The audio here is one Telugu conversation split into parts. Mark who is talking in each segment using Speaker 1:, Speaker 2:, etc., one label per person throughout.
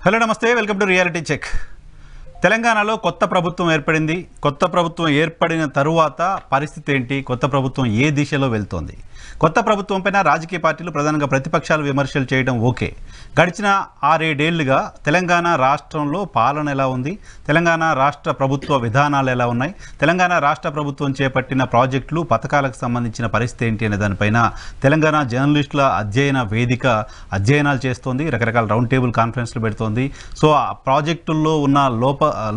Speaker 1: హలో నమస్తే, వెల్కమ్ టు రియాలిటీ చెక్. తెలంగాణలో కొత్త ప్రభుత్వం ఏర్పడింది. కొత్త ప్రభుత్వం ఏర్పడిన తరువాత పరిస్థితి ఏంటి? కొత్త ప్రభుత్వం ఏ దిశలో వెళ్తోంది? కొత్త ప్రభుత్వం పైన రాజకీయ పార్టీలు ప్రధానంగా ప్రతిపక్షాలు విమర్శలు చేయడం ఓకే. గడిచిన 6-7 ఏళ్లుగా తెలంగాణ రాష్ట్రంలో పాలన ఎలా ఉంది? తెలంగాణ రాష్ట్ర ప్రభుత్వ విధానాలు ఎలా ఉన్నాయి? తెలంగాణ రాష్ట్ర ప్రభుత్వం చేపట్టిన ప్రాజెక్టులు, పథకాలకు సంబంధించిన పరిస్థితి ఏంటి అనే దానిపైన తెలంగాణ జర్నలిస్టుల అధ్యయన వేదిక అధ్యయనాలు చేస్తోంది. రకరకాల రౌండ్ టేబుల్ కాన్ఫరెన్స్లు పెడుతోంది. సో ఆ ప్రాజెక్టుల్లో ఉన్న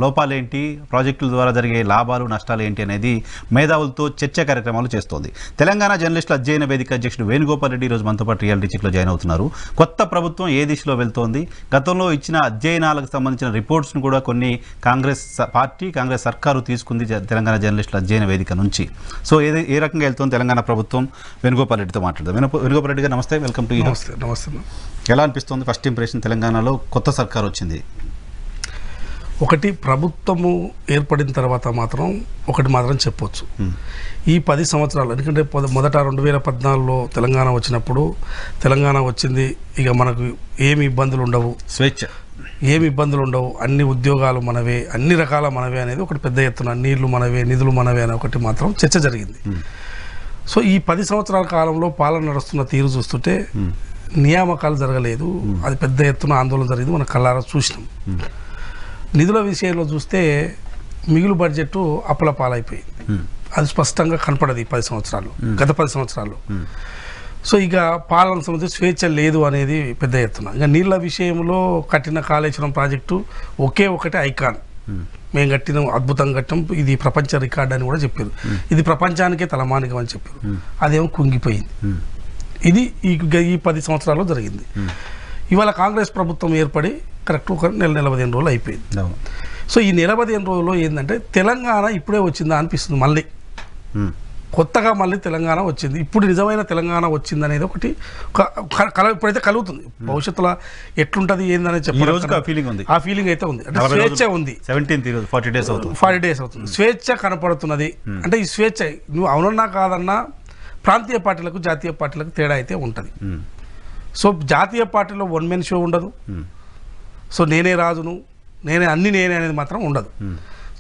Speaker 1: లోపాలేంటి, ప్రాజెక్టుల ద్వారా జరిగే లాభాలు నష్టాలు ఏంటి అనేది మేధావులతో చర్చ కార్యక్రమాలు చేస్తోంది. తెలంగాణ జర్నలిస్టుల అధ్యయన వేదిక అధ్యక్షుడు వేణుగోపాల్ రెడ్డి ఈరోజు మనతో పాటు రియాలిటీ చెక్లో జాయిన్ అవుతున్నారు. కొత్త ప్రభుత్వం ఏ దిశలో వెళ్తోంది, గతంలో ఇచ్చిన అధ్యయనాలకు సంబంధించిన రిపోర్ట్స్ను కూడా కొన్ని కాంగ్రెస్ పార్టీ, కాంగ్రెస్ సర్కారు తీసుకుంది తెలంగాణ జర్నలిస్టుల అధ్యయన వేదిక నుంచి. సో ఏ రకంగా వెళ్తోంది తెలంగాణ ప్రభుత్వం? వేణుగోపాల్ రెడ్డితో మాట్లాడదాం. వేణుగోపాల్ రెడ్డి గారు నమస్తే, వెల్కమ్ టు.
Speaker 2: నమస్తే.
Speaker 1: ఎలా అనిపిస్తుంది ఫస్ట్ ఇంప్రెషన్? తెలంగాణలో కొత్త సర్కారు వచ్చింది.
Speaker 2: ఒకటి, ప్రభుత్వము ఏర్పడిన తర్వాత మాత్రం ఒకటి మాత్రం చెప్పొచ్చు, ఈ 10 సంవత్సరాలు, ఎందుకంటే మొదట 2014లో తెలంగాణ వచ్చినప్పుడు తెలంగాణ వచ్చింది, ఇక మనకు ఏమి ఇబ్బందులు ఉండవు, ఏమి ఇబ్బందులు ఉండవు, అన్ని ఉద్యోగాలు మనవే, అన్ని రకాల మనవే అనేది ఒకటి పెద్ద ఎత్తున, నీళ్లు మనవే, నిధులు మనవే అనే ఒకటి మాత్రం చర్చ జరిగింది. సో ఈ 10 సంవత్సరాల కాలంలో పాలన నడుస్తున్న తీరు చూస్తుంటే నియామకాలు జరగలేదు, అది పెద్ద ఎత్తున ఆందోళన జరిగింది, మనం కళ్ళారా చూసినాం. నిధుల విషయంలో చూస్తే మిగులు బడ్జెట్ అప్పుల పాలైపోయింది, అది స్పష్టంగా కనపడదు ఈ 10 సంవత్సరాలు, గత 10 సంవత్సరాలు. సో ఇక పాలన సంబంధించి స్వేచ్ఛ లేదు అనేది పెద్ద ఎత్తున. ఇక నీళ్ళ విషయంలో కట్టిన కాళేశ్వరం ప్రాజెక్టు ఒకటి ఐకాన్, మేము కట్టిన అద్భుతంగా కట్టాం, ఇది ప్రపంచ రికార్డు అని కూడా చెప్పారు, ఇది ప్రపంచానికే తలమానికం అని చెప్పారు, అదేమో కుంగిపోయింది. ఇది ఈ 10 సంవత్సరాల్లో జరిగింది. ఇవాళ కాంగ్రెస్ ప్రభుత్వం ఏర్పడి కరెక్ట్ ఒక నెల 15 రోజులు అయిపోయింది. సో ఈ 15 రోజుల్లో ఏంటంటే తెలంగాణ ఇప్పుడే వచ్చిందా అనిపిస్తుంది, మళ్ళీ కొత్తగా మళ్ళీ తెలంగాణ వచ్చింది, ఇప్పుడు నిజమైన తెలంగాణ వచ్చింది అనేది ఒకటి ఇప్పుడైతే కలుగుతుంది. భవిష్యత్తులో ఎట్లుంటుంది ఏందనేది చెప్పాలి, ఆ ఫీలింగ్ అయితే ఉంది. అంటే స్వేచ్ఛ ఉంది, 40 డేస్ అవుతుంది, స్వేచ్ఛ కనపడుతున్నది. అంటే ఈ స్వేచ్ఛ నువ్వు అవునన్నా కాదన్నా ప్రాంతీయ పార్టీలకు జాతీయ పార్టీలకు తేడా అయితే ఉంటుంది. సో జాతీయ పార్టీలో వన్ మెన్ షో ఉండదు, సో నేనే రాజును, నేనే అనేది మాత్రం ఉండదు.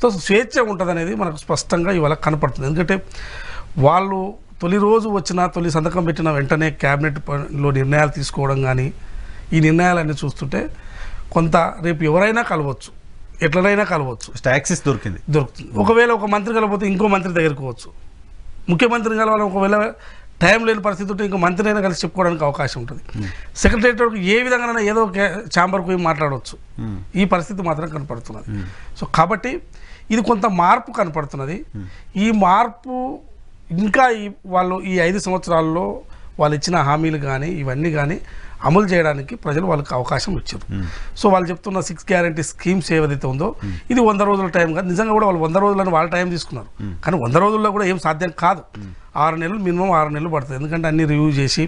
Speaker 2: సో స్వేచ్ఛ ఉంటుంది అనేది మనకు స్పష్టంగా ఇవాళ కనపడుతుంది. ఎందుకంటే వాళ్ళు తొలి సంతకం పెట్టిన వెంటనే క్యాబినెట్లో నిర్ణయాలు తీసుకోవడం కానీ, ఈ నిర్ణయాలన్నీ చూస్తుంటే కొంత రేపు ఎవరైనా కలవచ్చు, ఎట్లనైనా కలవచ్చు,
Speaker 1: యాక్సెస్ దొరుకుతుంది.
Speaker 2: ఒకవేళ ఒక మంత్రి కలవకపోతే ఇంకో మంత్రి దగ్గరికి పోవచ్చు, ముఖ్యమంత్రిని కలవాలి, ఒకవేళ టైం లేని పరిస్థితి ఉంటే ఇంకో మంత్రినైనా కలిసి చెప్పుకోవడానికి అవకాశం ఉంటుంది. సెక్రటరేట్ ఏ విధంగా ఏదో ఛాంబర్కి పోయి మాట్లాడవచ్చు, ఈ పరిస్థితి మాత్రం కనపడుతున్నది. సో కాబట్టి ఇది కొంత మార్పు కనపడుతున్నది. ఈ మార్పు ఇంకా వాళ్ళు ఈ 5 సంవత్సరాల్లో వాళ్ళు ఇచ్చిన హామీలు కానీ ఇవన్నీ కానీ అమలు చేయడానికి ప్రజలు వాళ్ళకి అవకాశం ఇచ్చారు. సో వాళ్ళు చెప్తున్న 6 గ్యారంటీ స్కీమ్స్ ఏదైతే ఉందో ఇది 100 రోజుల టైం కాదు, నిజంగా కూడా వాళ్ళు 100 రోజులని వాళ్ళ టైం తీసుకున్నారు, కానీ 100 రోజుల్లో కూడా ఏం సాధ్యం కాదు. 6 నెలలు మినిమం 6 నెలలు పడుతుంది. ఎందుకంటే అన్ని రివ్యూ చేసి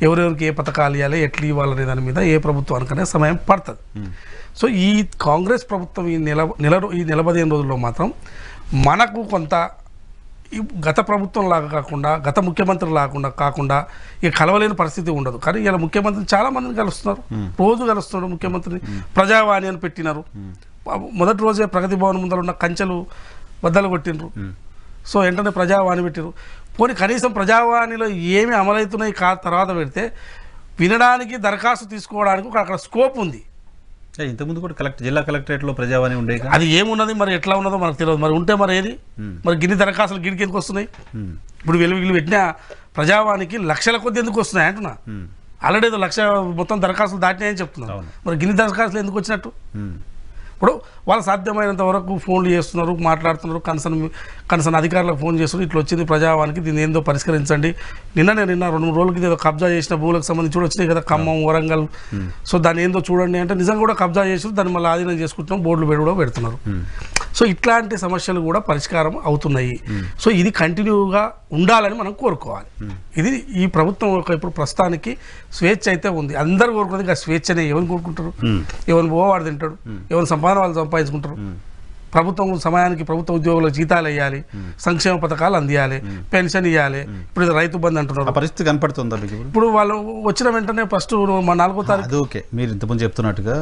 Speaker 2: ఎవరెవరికి ఏ పథకాలు ఇవ్వాలి, ఎట్లు ఇవ్వాలనే దాని మీద ఏ ప్రభుత్వానికనే సమయం పడుతుంది. సో ఈ కాంగ్రెస్ ప్రభుత్వం ఈ 15 రోజుల్లో మాత్రం మనకు కొంత గత ప్రభుత్వం లాగా కాకుండా, గత ముఖ్యమంత్రి కాకుండా ఇక కలవలేని పరిస్థితి ఉండదు. కానీ ఇలా ముఖ్యమంత్రిని చాలా మందిని కలుస్తున్నారు, రోజు కలుస్తున్నారు ముఖ్యమంత్రిని. ప్రజావాణి అని పెట్టినారు, మొదటి రోజే ప్రగతి భవన్ ముందర ఉన్న కంచెలు బద్దలు కొట్టినరు. సో వెంటనే ప్రజావాణి పెట్టారు. పోనీ కనీసం ప్రజావాణిలో ఏమి అమలవుతున్నాయి తర్వాత పెడితే వినడానికి, దరఖాస్తు తీసుకోవడానికి అక్కడ స్కోప్ ఉంది.
Speaker 1: ఇంతకుముందు కూడా జిల్లా కలెక్టరేట్లో ప్రజావాణి ఉండే,
Speaker 2: అది ఏమున్నది మరి ఎట్లా ఉన్నదో మనకు తెలియదు. మరి ఉంటే మరి ఏది, మరి గిన్ని దరఖాస్తులు గిడికి ఎందుకు వస్తున్నాయి? ఇప్పుడు వీళ్ళు పెట్టిన ప్రజావానికి లక్షల కొద్ది ఎందుకు వస్తున్నాయి అంటున్నా. ఆల్రెడీ 1,00,000 మొత్తం దరఖాస్తులు దాటినాయని చెప్తున్నారు. మరి గిన్ని దరఖాస్తులు ఎందుకు వచ్చినట్టు? ఇప్పుడు వాళ్ళు సాధ్యమైనంత వరకు ఫోన్లు చేస్తున్నారు, మాట్లాడుతున్నారు, కన్సర్న్ అధికారులకు ఫోన్ చేస్తున్నారు, ఇట్లా వచ్చింది ప్రజావానికి, దీన్ని ఏందో పరిష్కరించండి. నిన్న 2-3 రోజులకి ఏదో కబ్జా చేసిన భూములకు సంబంధించి కూడా వచ్చినాయి కదా, ఖమ్మం, వరంగల్. సో దాన్ని ఏందో చూడండి అంటే నిజంగా కూడా కబ్జా చేసి దాన్ని మళ్ళీ ఆధీనం చేసుకుంటున్నాం, బోర్డులు కూడా పెడుతున్నారు. సో ఇట్లాంటి సమస్యలు కూడా పరిష్కారం అవుతున్నాయి. సో ఇది కంటిన్యూగా ఉండాలని మనం కోరుకోవాలి. ఇది ఈ ప్రభుత్వం ఇప్పుడు ప్రస్తుతానికి స్వేచ్ఛ అయితే ఉంది, అందరు కోరుకునేది ఆ స్వేచ్ఛనే. ఎవరిని కోరుకుంటారు? ఎవరిని పోవాడు తింటాడు, ఎవరిని సంపాదన వాళ్ళు సంపాదించుకుంటారు. ప్రభుత్వం సమయానికి ప్రభుత్వ ఉద్యోగులకు జీతాలు వేయాలి, సంక్షేమ పథకాలు అందియాలి, పెన్షన్ ఇవ్వాలి. ఇప్పుడు ఇది రైతు బంధు అంటున్నారు,
Speaker 1: పరిస్థితి కనపడుతుందా మీకు?
Speaker 2: ఇప్పుడు వాళ్ళు వచ్చిన వెంటనే ఫస్ట్ 4వ తారీఖు
Speaker 1: ఓకే, మీరు ఇంతకుముందు చెప్తున్నట్టుగా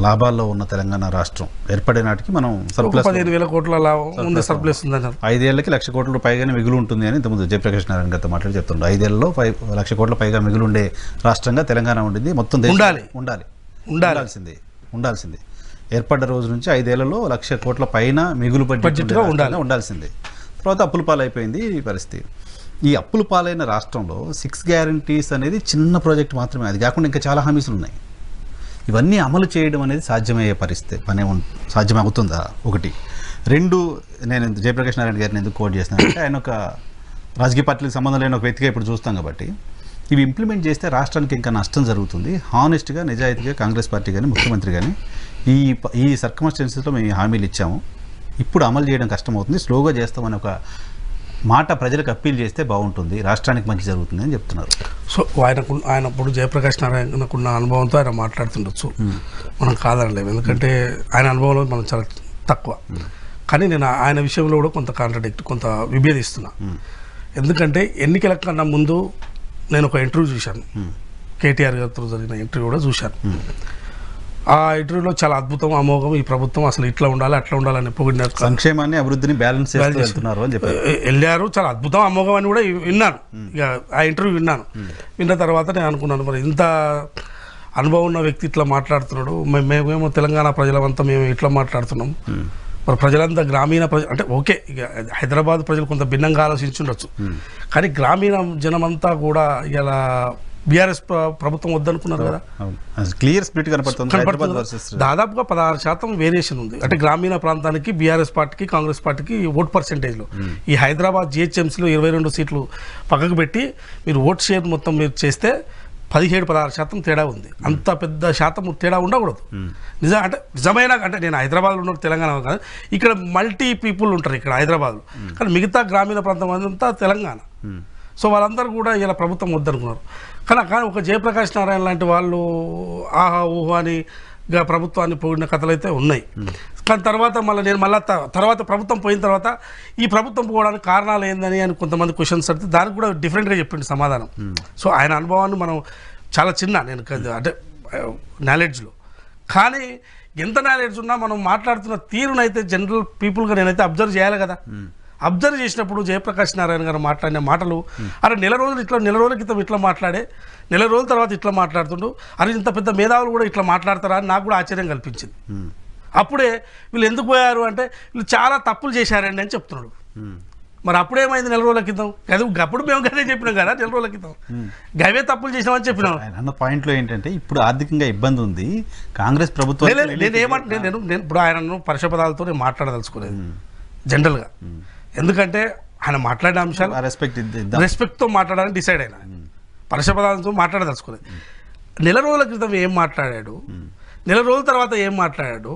Speaker 1: లాభాల్లో ఉన్న తెలంగాణ రాష్ట్రం ఏర్పడే నాటికి మనం సర్ప్లస్
Speaker 2: 15,000 కోట్ల లాభం ఉంది, సర్ప్లస్ ఉందన్నారు.
Speaker 1: 5 ఏళ్ళకి 1,00,000 కోట్ల పైగానే మిగులు ఉంటుంది అని ఇంతకుముందు జయప్రకాష్ నారాయణ గారితో మాట్లాడి చెప్తుండ్రు. 5 ఏళ్లలో 1,00,000 కోట్ల పైగా మిగులు ఉండే రాష్ట్రంగా తెలంగాణ ఉండింది. మొత్తం ఉండాల్సింది ఏర్పడ్డ రోజు నుంచి 5 ఏళ్లలో 1,00,000 కోట్ల పైన మిగులు బడ్జెట్గా ఉండాల్సిందే. తర్వాత అప్పుల పాలైపోయింది ఈ పరిస్థితి. ఈ అప్పుల పాలైన రాష్ట్రంలో 6 గ్యారంటీస్ అనేది చిన్న ప్రాజెక్ట్ మాత్రమే, అది కాకుండా ఇంకా చాలా హామీలు ఉన్నాయి. ఇవన్నీ అమలు చేయడం అనేది సాధ్యమయ్యే పరిస్థితి సాధ్యమవుతుందా? 1. 2, నేను జయప్రకాష్ నారాయణ గారిని ఎందుకు కోట్ చేస్తున్నానంటే ఆయన ఒక రాజకీయ పార్టీలకు సంబంధం లేని ఒక వ్యక్తిగా ఇప్పుడు చూస్తాం కాబట్టి ఇవి ఇంప్లిమెంట్ చేస్తే రాష్ట్రానికి ఇంకా నష్టం జరుగుతుంది. హానెస్ట్గా నిజాయితీగా కాంగ్రెస్ పార్టీ కానీ ముఖ్యమంత్రి కానీ ఈ సర్కమ్స్టెన్సెస్లో మేము హామీలు ఇచ్చాము, ఇప్పుడు అమలు చేయడం కష్టమవుతుంది, స్లోగా చేస్తామని ఒక మాట ప్రజలకు అప్పీల్ చేస్తే బాగుంటుంది, రాష్ట్రానికి మంచి జరుగుతుంది అని చెప్తున్నారు.
Speaker 2: సో ఆయన ఇప్పుడు జయప్రకాష్ నారాయణకున్న అనుభవంతో ఆయన మాట్లాడుతుండొచ్చు, మనం కాదనలేము. ఎందుకంటే ఆయన అనుభవంలో మనం చాలా తక్కువ. కానీ నేను ఆయన విషయంలో కూడా కొంత విభేదిస్తున్నా. ఎందుకంటే ఎన్నికల కన్నా ముందు నేను ఒక ఇంటర్వ్యూ చూశాను, కేటీఆర్ గారితో జరిగిన ఇంటర్వ్యూ కూడా చూశాను. ఆ ఇంటర్వ్యూలో చాలా అద్భుతం, అమోఘం, ఈ ప్రభుత్వం అసలు ఇట్లా ఉండాలి అట్లా ఉండాలని పొగిడినారు,
Speaker 1: సంక్షేమాన్ని అభివృద్ధిని బ్యాలెన్స్ చేస్తున్నారు అని చెప్పారు.
Speaker 2: వెళ్ళారు, చాలా అద్భుతం అమోఘం అని కూడా విన్నాను. ఇక ఆ ఇంటర్వ్యూ విన్న తర్వాత నేను అనుకున్నాను, మరి ఇంత అనుభవం ఉన్న వ్యక్తి ఇట్లా మాట్లాడుతున్నాడు, మేమేమో తెలంగాణ ప్రజలమంతా మేము ఇట్లా మాట్లాడుతున్నాం, మరి ప్రజలంతా గ్రామీణ అంటే ఓకే, ఇక హైదరాబాద్ ప్రజలు కొంత భిన్నంగా ఆలోచించుండొచ్చు, కానీ గ్రామీణ జనమంతా కూడా ఇలా బీఆర్ఎస్ ప్రభుత్వం వద్దనుకున్నారు కదా.
Speaker 1: క్లియర్ స్ప్లిట్ కనపడుతుంది.
Speaker 2: దాదాపుగా 16% వేరియేషన్ ఉంది. అంటే గ్రామీణ ప్రాంతానికి బీఆర్ఎస్ పార్టీకి కాంగ్రెస్ పార్టీకి ఓట్ పర్సెంటేజ్లో ఈ హైదరాబాద్ జిహెచ్ఎంసీలో 22 సీట్లు పక్కకు పెట్టి మీరు ఓట్ షేర్ మొత్తం మీరు చేస్తే 17-16% తేడా ఉంది. అంత పెద్ద శాతం తేడా ఉండకూడదు. నిజమైన అంటే నేను హైదరాబాద్లో ఉన్న తెలంగాణ కాదు, ఇక్కడ మల్టీ పీపుల్ ఉంటారు ఇక్కడ హైదరాబాద్లో, కానీ మిగతా గ్రామీణ ప్రాంతం అంతా తెలంగాణ. సో వాళ్ళందరూ కూడా ఇలా ప్రభుత్వం వద్దనుకున్నారు. కానీ ఒక జయప్రకాష్ నారాయణ లాంటి వాళ్ళు ఆహా ఊహా అని ప్రభుత్వాన్ని పోయిన కథలు అయితే ఉన్నాయి. కానీ తర్వాత తర్వాత ప్రభుత్వం పోయిన తర్వాత ఈ ప్రభుత్వం పోవడానికి కారణాలు ఏందని అని కొంతమంది క్వశ్చన్స్ అడిగితే దానికి కూడా డిఫరెంట్గా చెప్పింది సమాధానం. సో ఆయన అనుభవాన్ని మనం చాలా చిన్న నేను అంటే నాలెడ్జ్లో, కానీ ఎంత నాలెడ్జ్ ఉన్నా మనం మాట్లాడుతున్న తీరునైతే జనరల్ పీపుల్గా నేనైతే అబ్జర్వ్ చేయాలి కదా. అబ్జర్వ్ చేసినప్పుడు జయప్రకాష్ నారాయణ గారు మాట్లాడిన మాటలు, అరే నెల రోజుల క్రితం ఇట్లా మాట్లాడే, నెల రోజుల తర్వాత ఇట్లా మాట్లాడుతుండు, అరే ఇంత పెద్ద మేధావులు కూడా ఇట్లా మాట్లాడతారా అని నాకు కూడా ఆశ్చర్యం కల్పించింది. అప్పుడే వీళ్ళు ఎందుకు పోయారు అంటే వీళ్ళు చాలా తప్పులు చేశారండి అని చెప్తున్నాడు. మరి అప్పుడేమైంది నెల రోజుల క్రితం? అప్పుడు మేము గదే చెప్పినాం కదా, నెల రోజుల క్రితం గవే తప్పులు చేసినామని చెప్పినాం.
Speaker 1: అన్న పాయింట్లో ఏంటంటే ఇప్పుడు ఆర్థికంగా ఇబ్బంది ఉంది, కాంగ్రెస్ ప్రభుత్వం
Speaker 2: నేను ఇప్పుడు ఆయనను పరుషపదాలతో నేను మాట్లాడదలుచుకోలేదు జనరల్గా. ఎందుకంటే ఆయన మాట్లాడిన అంశాలు రెస్పెక్ట్తో మాట్లాడాలని డిసైడ్ అయినా, పరుషపదాలతో మాట్లాడదలుచుకోలేదు. నెల రోజుల క్రితం ఏం మాట్లాడాడు, నెల రోజుల తర్వాత ఏం మాట్లాడాడు,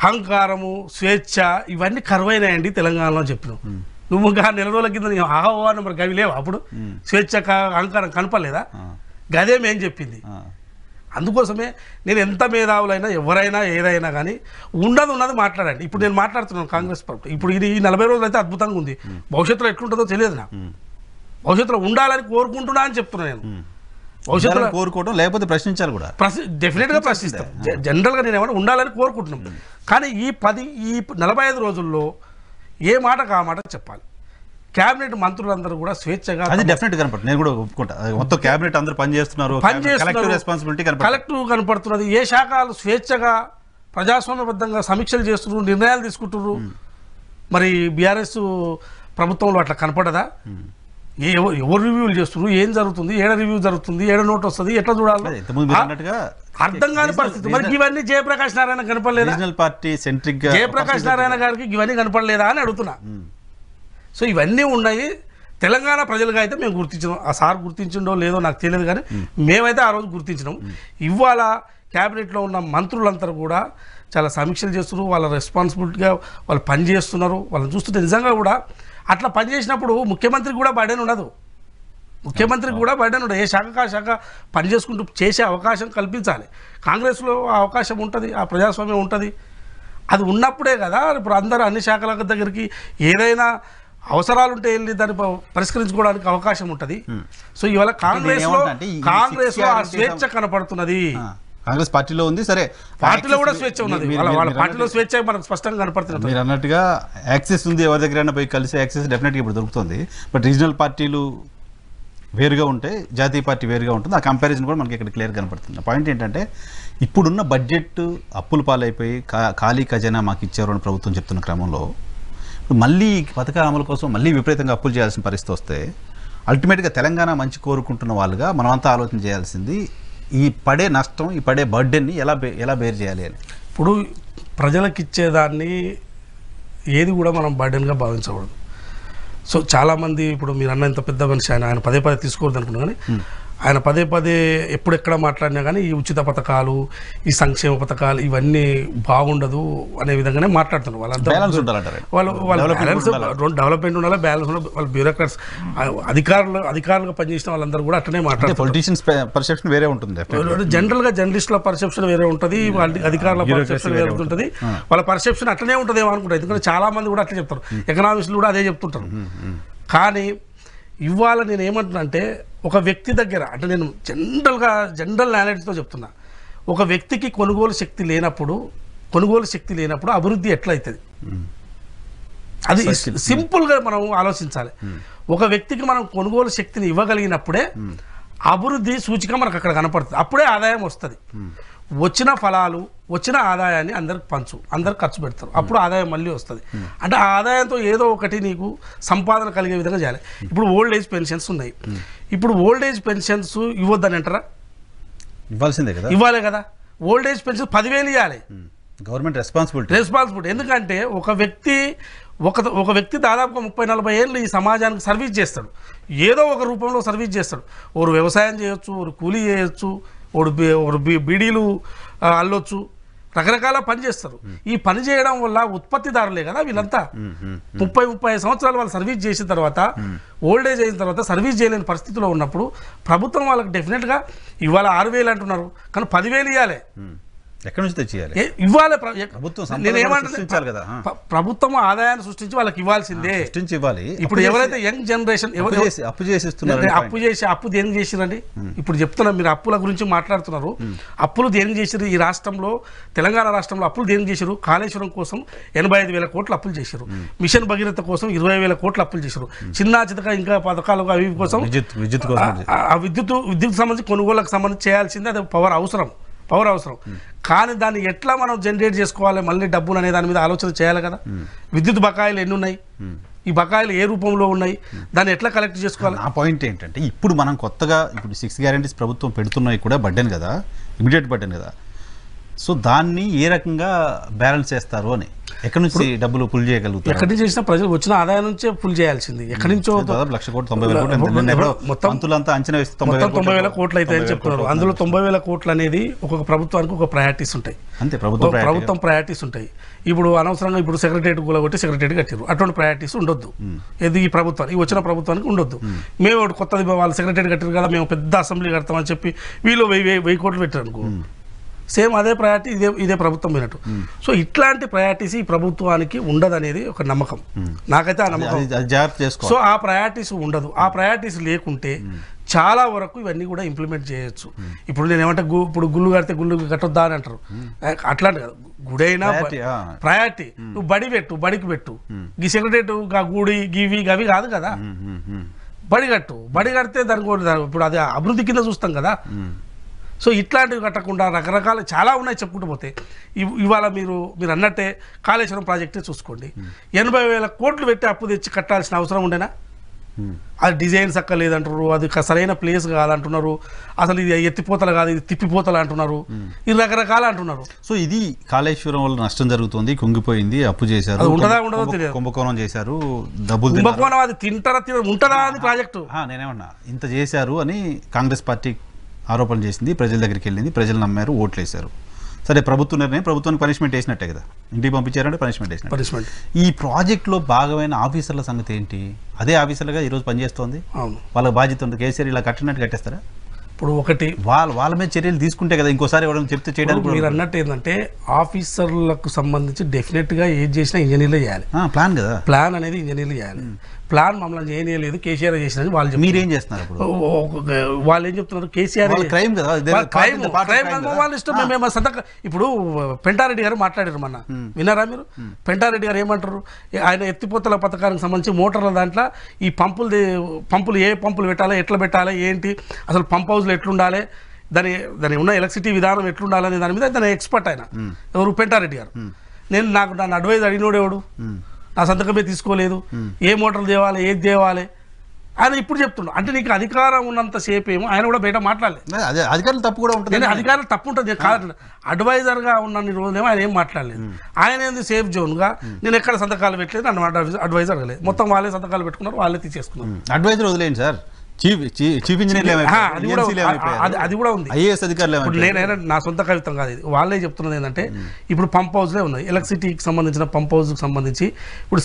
Speaker 2: అహంకారము స్వేచ్ఛ ఇవన్నీ కరువైనాయండి తెలంగాణలో చెప్పినావు. నువ్వు నెల రోజుల కింద ఆహోవా మరి గవి లేవు, అప్పుడు స్వేచ్ఛ అహంకారం కనపలేదా? గదే మేం చెప్పింది. అందుకోసమే నేను ఎంత మేధావులైనా ఎవరైనా ఏదైనా కానీ ఉన్నది మాట్లాడండి. ఇప్పుడు నేను మాట్లాడుతున్నాను కాంగ్రెస్ ప్రభుత్వం, ఇప్పుడు ఇది 40 రోజులు అయితే అద్భుతంగా ఉంది, భవిష్యత్తులో ఎట్లుంటుందో తెలియదు నాకు. భవిష్యత్తులో ఉండాలని కోరుకుంటున్నా అని చెప్తున్నా నేను.
Speaker 1: భవిష్యత్తులో కోరుకోవడం లేకపోతే ప్రశ్నించాలి కూడా,
Speaker 2: డెఫినెట్గా ప్రశ్నిస్తాం. జనరల్గా నేను ఏమన్నా ఉండాలని కోరుకుంటున్నాం. కానీ ఈ 45 రోజుల్లో ఏ మాటకు ఆ మాట చెప్పాలి. క్యాబినెట్ మంత్రులందరూ కూడా స్వేచ్ఛగా,
Speaker 1: అది డెఫినెట్ కనపడుతుంది, నేను కూడా ఒప్పుకుంటా. మొత్తం క్యాబినెట్ అందరూ పనిచేస్తున్నారు,
Speaker 2: కలెక్టివ్ కనపడుతున్నది. ఏ శాఖలు స్వేచ్ఛగా ప్రజాస్వామ్యబద్ధంగా సమీక్షలు చేస్తున్నారు, నిర్ణయాలు తీసుకుంటున్నారు. మరి బీఆర్ఎస్ ప్రభుత్వంలో అట్లా కనపడదా? ఎవరు రివ్యూలు చేస్తున్నారు, ఏం జరుగుతుంది, ఏడ రివ్యూ జరుగుతుంది, ఏడ నోట్ వస్తుంది, ఎట్లా చూడాలి అర్థం కాని పరిస్థితి. మరి ఇవన్నీ జయప్రకాష్ నారాయణ కనపడలేదా? జయప్రకాష్ నారాయణ గారికి ఇవన్నీ కనపడలేదా అని అడుగుతున్నా. సో ఇవన్నీ ఉన్నాయి. తెలంగాణ ప్రజలుగా అయితే మేము గుర్తించినాం. ఆ సార్ గుర్తించిండో లేదో నాకు తెలియదు, కానీ మేమైతే ఆ రోజు గుర్తించినాం. ఇవాళ క్యాబినెట్లో ఉన్న మంత్రులందరూ కూడా చాలా సమీక్షలు చేస్తున్నారు, వాళ్ళ రెస్పాన్సిబిలిటీగా వాళ్ళు పనిచేస్తున్నారు. వాళ్ళని చూస్తుంటే నిజంగా కూడా అట్లా పనిచేసినప్పుడు ముఖ్యమంత్రికి కూడా బర్డెన్ ఉండదు. ముఖ్యమంత్రికి కూడా బర్డెన్ ఉండదు. ఏ శాఖ పని చేసుకుంటూ చేసే అవకాశం కల్పించాలి. కాంగ్రెస్లో ఆ అవకాశం ఉంటుంది, ఆ ప్రజాస్వామ్యం ఉంటుంది. అది ఉన్నప్పుడే కదా ఇప్పుడు అందరూ అన్ని శాఖల దగ్గరికి ఏదైనా అవసరాలుంటే వెళ్ళి దాన్ని పరిష్కరించుకోవడానికి అవకాశం ఉంటుంది. సో ఇవాళ కాంగ్రెస్లో ఆ స్వేచ్ఛ కనపడుతున్నది.
Speaker 1: కాంగ్రెస్ పార్టీలో ఉంది. సరే,
Speaker 2: పార్టీలో కూడా స్వేచ్ఛ ఉన్నది, వాళ్ళ పార్టీలో స్వేచ్ఛ మనకు స్పష్టంగా కనపడుతుంది.
Speaker 1: మీరు అన్నట్టుగా యాక్సెస్ ఉంది, ఎవరి దగ్గరైనా పోయి కలిసి యాక్సెస్ డెఫినెట్గా ఇప్పుడు దొరుకుతుంది. బట్ రీజనల్ పార్టీలు వేరుగా ఉంటాయి, జాతీయ పార్టీ వేరుగా ఉంటుంది. ఆ కంపారిజన్ కూడా మనకి ఇక్కడ క్లియర్ కనపడుతుంది. పాయింట్ ఏంటంటే ఇప్పుడున్న బడ్జెట్ అప్పుల పాలైపోయి ఖాళీ ఖజానా మాకు ఇచ్చారు అని ప్రభుత్వం చెప్తున్న క్రమంలో ఇప్పుడు మళ్ళీ పథకాల అమలు కోసం మళ్ళీ విపరీతంగా అప్పులు చేయాల్సిన పరిస్థితి వస్తే అల్టిమేట్గా తెలంగాణ మంచి కోరుకుంటున్న వాళ్ళుగా మనమంతా ఆలోచన చేయాల్సింది ఈ పడే నష్టం, ఈ పడే బర్డెన్ని ఎలా బేర్ చేయాలి అని.
Speaker 2: ఇప్పుడు ప్రజలకు ఇచ్చేదాన్ని ఏది కూడా మనం బర్డెన్గా భావించకూడదు. సో చాలామంది ఇప్పుడు మీరు అన్న ఇంత పెద్ద మనిషి ఆయన పదే పదే తీసుకోవద్దు అనుకున్నా, కానీ ఆయన పదే పదే ఎప్పుడెక్కడ మాట్లాడినా కానీ ఈ ఉచిత పథకాలు, ఈ సంక్షేమ పథకాలు ఇవన్నీ బాగుండదు అనే విధంగానే మాట్లాడుతున్నారు. వాళ్ళంతా డెవలప్మెంట్ ఉండాలి, బ్యాలెన్స్ ఉండాలి. వాళ్ళ బ్యూరోక్రాట్స్ అధికారులుగా పనిచేసిన వాళ్ళందరూ కూడా అట్లనే మాట్లాడుతారు.
Speaker 1: పొలిటీషియన్స్ పర్సెప్షన్ వేరే ఉంటుంది,
Speaker 2: జనరల్గా జర్నలిస్టుల పర్సెప్షన్ వేరే ఉంటుంది, వాళ్ళ అధికారుల పర్సెప్షన్ వేరే ఉంటుంది. వాళ్ళ పర్సెప్షన్ అట్లనే ఉంటుంది ఏమో అనుకుంటారు. ఎందుకంటే చాలా మంది కూడా అట్లే చెప్తారు, ఎకనామిక్స్లు కూడా అదే చెప్తుంటారు. కానీ ఇవాళ నేను ఏమంటున్నా అంటే ఒక వ్యక్తి దగ్గర, అంటే నేను జనరల్ నాలెడ్జ్తో చెప్తున్నా, ఒక వ్యక్తికి కొనుగోలు శక్తి లేనప్పుడు అభివృద్ధి ఎట్లా అవుతుంది? అది సింపుల్గా మనం ఆలోచించాలి. ఒక వ్యక్తికి మనం కొనుగోలు శక్తిని ఇవ్వగలిగినప్పుడే అభివృద్ధి సూచిక మనకు అక్కడ కనపడుతుంది, అప్పుడే ఆదాయం వస్తుంది. వచ్చిన ఫలాలు, వచ్చిన ఆదాయాన్ని అందరికి ఖర్చు పెడతారు, అప్పుడు ఆదాయం మళ్ళీ వస్తుంది. అంటే ఆ ఆదాయంతో ఏదో ఒకటి నీకు సంపాదన కలిగే విధంగా చేయాలి. ఇప్పుడు ఓల్డ్ ఏజ్ పెన్షన్స్ ఉన్నాయి, ఇప్పుడు ఓల్డ్ ఏజ్ పెన్షన్స్ ఇవ్వద్దని అంటారా?
Speaker 1: ఇవ్వాల్సిందే కదా,
Speaker 2: ఇవ్వాలి కదా. ఓల్డ్ ఏజ్ పెన్షన్ 10,000 ఇవ్వాలి,
Speaker 1: గవర్నమెంట్ రెస్పాన్సిబిలిటీ.
Speaker 2: ఎందుకంటే ఒక వ్యక్తి దాదాపుగా 30-40 ఏళ్ళు ఈ సమాజానికి సర్వీస్ చేస్తాడు, ఏదో ఒక రూపంలో సర్వీస్ చేస్తాడు. ఒకరు వ్యవసాయం చేయొచ్చు, ఒకరు కూలీ చేయొచ్చు, ఒకరు బీడీలు అల్లొచ్చు, రకరకాల పని చేస్తారు. ఈ పని చేయడం వల్ల ఉత్పత్తిదారులే కదా వీళ్ళంతా. 30-35 సంవత్సరాలు వాళ్ళు సర్వీస్ చేసిన తర్వాత, ఓల్డ్ ఏజ్ అయిన తర్వాత సర్వీస్ చేయలేని పరిస్థితిలో ఉన్నప్పుడు ప్రభుత్వం వాళ్ళకి డెఫినెట్గా ఇవాళ 6,000 అంటున్నారు, కానీ 10,000 ఇవ్వాలి.
Speaker 1: ఎక్కడి నుంచి తెచ్చేయాలి?
Speaker 2: ఇవ్వాలి.
Speaker 1: ప్రభుత్వం
Speaker 2: ప్రభుత్వం ఆదాయాన్ని సృష్టించి వాళ్ళకి ఇవ్వాల్సిందే,
Speaker 1: ఇవ్వాలి.
Speaker 2: ఇప్పుడు ఎవరైతే యంగ్ జనరేషన్ అప్పు చేసి అప్పు దేనికి చేసిరండి? ఇప్పుడు చెప్తున్నా, మీరు అప్పుల గురించి మాట్లాడుతున్నారు. అప్పులు దేనికి చేసిరు? ఈ రాష్ట్రంలో, తెలంగాణ రాష్ట్రంలో అప్పులు దేనికి చేశారు? కాళేశ్వరం కోసం 85,000 కోట్లు అప్పులు చేశారు, మిషన్ భగీరథ కోసం 20,000 కోట్లు అప్పులు చేశారు, చిన్న చితక ఇంకా పథకాలు అవి కోసం విద్యుత్ సంబంధించి కొనుగోళ్లకు సంబంధించి చేయాల్సిందే. అది పవర్ అవసరం. కానీ దాన్ని ఎట్లా మనం జనరేట్ చేసుకోవాలి మళ్ళీ డబ్బులు అనే దాని మీద ఆలోచన చేయాలి కదా. విద్యుత్ బకాయిలు ఎన్ని ఉన్నాయి, ఈ బకాయిలు ఏ రూపంలో ఉన్నాయి, దాన్ని ఎట్లా కలెక్ట్ చేసుకోవాలి?
Speaker 1: ఆ పాయింట్ ఏంటంటే ఇప్పుడు మనం కొత్తగా 6 గ్యారెంటీస్ ప్రభుత్వం పెడుతున్నాయి కూడా బర్డెన్ కదా, ఇమీడియట్ బర్డెన్ కదా. సో దాన్ని ఏ రకంగా బ్యాలెన్స్ చేస్తారు అని, ఎక్కడి నుంచి డబ్బులు పుల్ చేయగలుగుతారు?
Speaker 2: ఎక్కడి నుంచి చేసినా ప్రజలు వచ్చిన ఆదాయం నుంచే పుల్ చేయాల్సింది. ఎక్కడి నుంచో
Speaker 1: 1,00,000 కోట్లు, 90,000 కోట్లు మొత్తం అంచనా వేస్తే
Speaker 2: 90,000 కోట్లు అయితే అని చెప్తున్నారు. అందులో 90,000 కోట్లు అనేది ఒక్కొక్క ప్రభుత్వానికి ఒక ప్రయారిటీస్ ఉంటాయి,
Speaker 1: అంతే
Speaker 2: ప్రభుత్వం ప్రయారిటీస్ ఉంటాయి. ఇప్పుడు అనవసరంగా ఇప్పుడు సెక్రటరేట్ కూలగొట్టి సెక్రటరేట్ కట్టారు, అటువంటి ప్రయారిటీస్ ఉండొద్దు. ఇది ఈ ప్రభుత్వానికి, వచ్చిన ప్రభుత్వానికి ఉండొద్దు. మేము కొత్తది వాళ్ళు సెక్రటరేట్ కట్టారు కదా, మేము పెద్ద అసెంబ్లీ కడతామని చెప్పి వీళ్ళు 1,000 కోట్లు పెట్టారు అనుకో, సేమ్ అదే ప్రయారిటీ ఇదే ప్రభుత్వం పోయినట్టు. సో ఇట్లాంటి ప్రయారిటీస్ ఈ ప్రభుత్వానికి ఉండదనేది ఒక నమ్మకం, నాకైతే ఆ నమ్మకం. సో ఆ ప్రయారిటీస్ ఉండదు. ఆ ప్రయారిటీస్ లేకుంటే చాలా వరకు ఇవన్నీ కూడా ఇంప్లిమెంట్ చేయొచ్చు. ఇప్పుడు నేను ఏమంటే ఇప్పుడు గుళ్ళు కడితే గుళ్ళు కట్టొద్దా అని అంటారు, అట్లాంటి కదా. గుడి అయినా ప్రయారిటీ, నువ్వు బడికి పెట్టు. ఈ సెక్రటరేట్ గుడి గివి గవి కాదు కదా, బడి కడితే దానికి ఇప్పుడు అది అభివృద్ధి కింద చూస్తాం కదా. సో ఇట్లాంటివి కట్టకుండా రకరకాల చాలా ఉన్నాయి చెప్పుకుంటూ పోతే. ఇవాళ మీరు అన్నట్టే కాళేశ్వరం ప్రాజెక్టే చూసుకోండి, 80,000 కోట్లు పెట్టి అప్పు తెచ్చి కట్టాల్సిన అవసరం ఉండేనా? అది డిజైన్ చక్క లేదంటున్నారు, అది సరైన ప్లేస్ కాదంటున్నారు, అసలు ఇది ఎత్తిపోతలు కాదు, ఇది తిప్పిపోతలు అంటున్నారు, ఇది రకరకాల అంటున్నారు.
Speaker 1: సో ఇది కాళేశ్వరం వల్ల నష్టం జరుగుతుంది, కుంగిపోయింది, అప్పు చేశారు,
Speaker 2: అది ఉంటుందా ఉండదో తెలియదు,
Speaker 1: కుంభకోణం చేశారు, డబ్బులు
Speaker 2: కుంభకోణం, అది ఉంటుందా అది ప్రాజెక్టు?
Speaker 1: నేనేమన్నా ఇంత చేశారు అని కాంగ్రెస్ పార్టీ ఆరోపణలు చేసింది, ప్రజల దగ్గరికి వెళ్ళింది, ప్రజలు నమ్మారు, ఓట్లు వేశారు. సరే, ప్రభుత్వ నిర్ణయం, ప్రభుత్వానికి పనిష్మెంట్ వేసినట్టే కదా, ఇంటికి పంపించారంటే పనిష్మెంట్ వేసినట్టు. ఈ ప్రాజెక్ట్లో భాగమైన ఆఫీసర్ల సంగతి ఏంటి? అదే ఆఫీసర్లుగా ఈరోజు పనిచేస్తోంది, వాళ్ళ బాధ్యత ఉంది. కేసీఆర్ ఇలా కట్టినట్టు కట్టేస్తారా?
Speaker 2: ఇప్పుడు ఒకటి
Speaker 1: వాళ్ళ మీద చర్యలు తీసుకుంటే కదా ఇంకోసారి ఎవరైనా చెప్తే చేయడానికి.
Speaker 2: మీరు అన్నట్టు ఏంటంటే ఆఫీసర్లకు సంబంధించి డెఫినెట్గా ఏది చేసినా ఇంజనీర్లు చేయాలి,
Speaker 1: ప్లాన్ కదా,
Speaker 2: ప్లాన్ అనేది ఇంజనీర్లు చేయాలి. ప్లాన్ మమ్మల్ని చేయలేదు, కేసీఆర్ చేసినని వాళ్ళు చెప్తున్నారు.
Speaker 1: మీరేం చేస్తున్నారు ఇప్పుడు?
Speaker 2: వాళ్ళు ఏం చెప్తున్నారు, కేసీఆర్
Speaker 1: క్రైమ్ కదా,
Speaker 2: వాళ్ళ ఇష్టం. మేము సంతకం ఇప్పుడు పెంటారెడ్డి గారు మాట్లాడారు మొన్న, విన్నారా మీరు? పెంటారెడ్డి గారు ఏమంటారు, ఆయన ఎత్తిపోతల పథకానికి సంబంధించి మోటార్ల దాంట్లో ఈ పంపులు ఏ పంపులు పెట్టాలి, ఎట్లా పెట్టాలి, ఏంటి అసలు పంప్ హౌస్లో ఎట్లుండాలి, దాని ఉన్న ఎలక్ట్రిసిటీ విధానం ఎట్లుండాలనే దాని మీద దాని ఎక్స్పర్ట్ ఆయన ఎవరు, పెంటారెడ్డి గారు. నన్ను అడ్వైజ్ అడిగినోడేవాడు, నా సంతకమే తీసుకోలేదు, ఏ మోటార్లు తేవాలి, ఏది తేవాలి ఆయన ఇప్పుడు చెప్తున్నాడు. అంటే నీకు అధికారం ఉన్నంత సేపు ఏమో ఆయన కూడా బయట మాట్లాడలేదు.
Speaker 1: అధికారులు తప్పు కూడా ఉంటుంది,
Speaker 2: నేను అధికారులు తప్పు ఉంటుంది కాదు, అడ్వైజర్గా ఉన్న రోజునేమో ఆయన ఏం మాట్లాడలేదు. ఆయన ఏంది సేఫ్ జోన్గా నేను ఎక్కడ సంతకాలు పెట్టలేదు, నన్ను అడ్వైజర్ అడగలేదు, మొత్తం వాళ్ళే సంతకాలు పెట్టుకున్నారు, వాళ్ళే తీసేసుకున్నారు.
Speaker 1: అడ్వైజర్ వదిలేండి సార్, చీఫ్ ఇంజనీర్
Speaker 2: అది కూడా ఉంది,
Speaker 1: ఐఏఎస్ అధికారులు.
Speaker 2: ఇప్పుడు నేనైనా నా సొంత కవిత్వం కాదు ఇది, వాళ్ళే చెప్తున్నది ఏంటంటే ఇప్పుడు పంప్ హౌస్లే ఉన్నాయి, ఎలక్ట్రిసిటీకి సంబంధించిన పంప్ హౌస్కి సంబంధించి ఇప్పుడు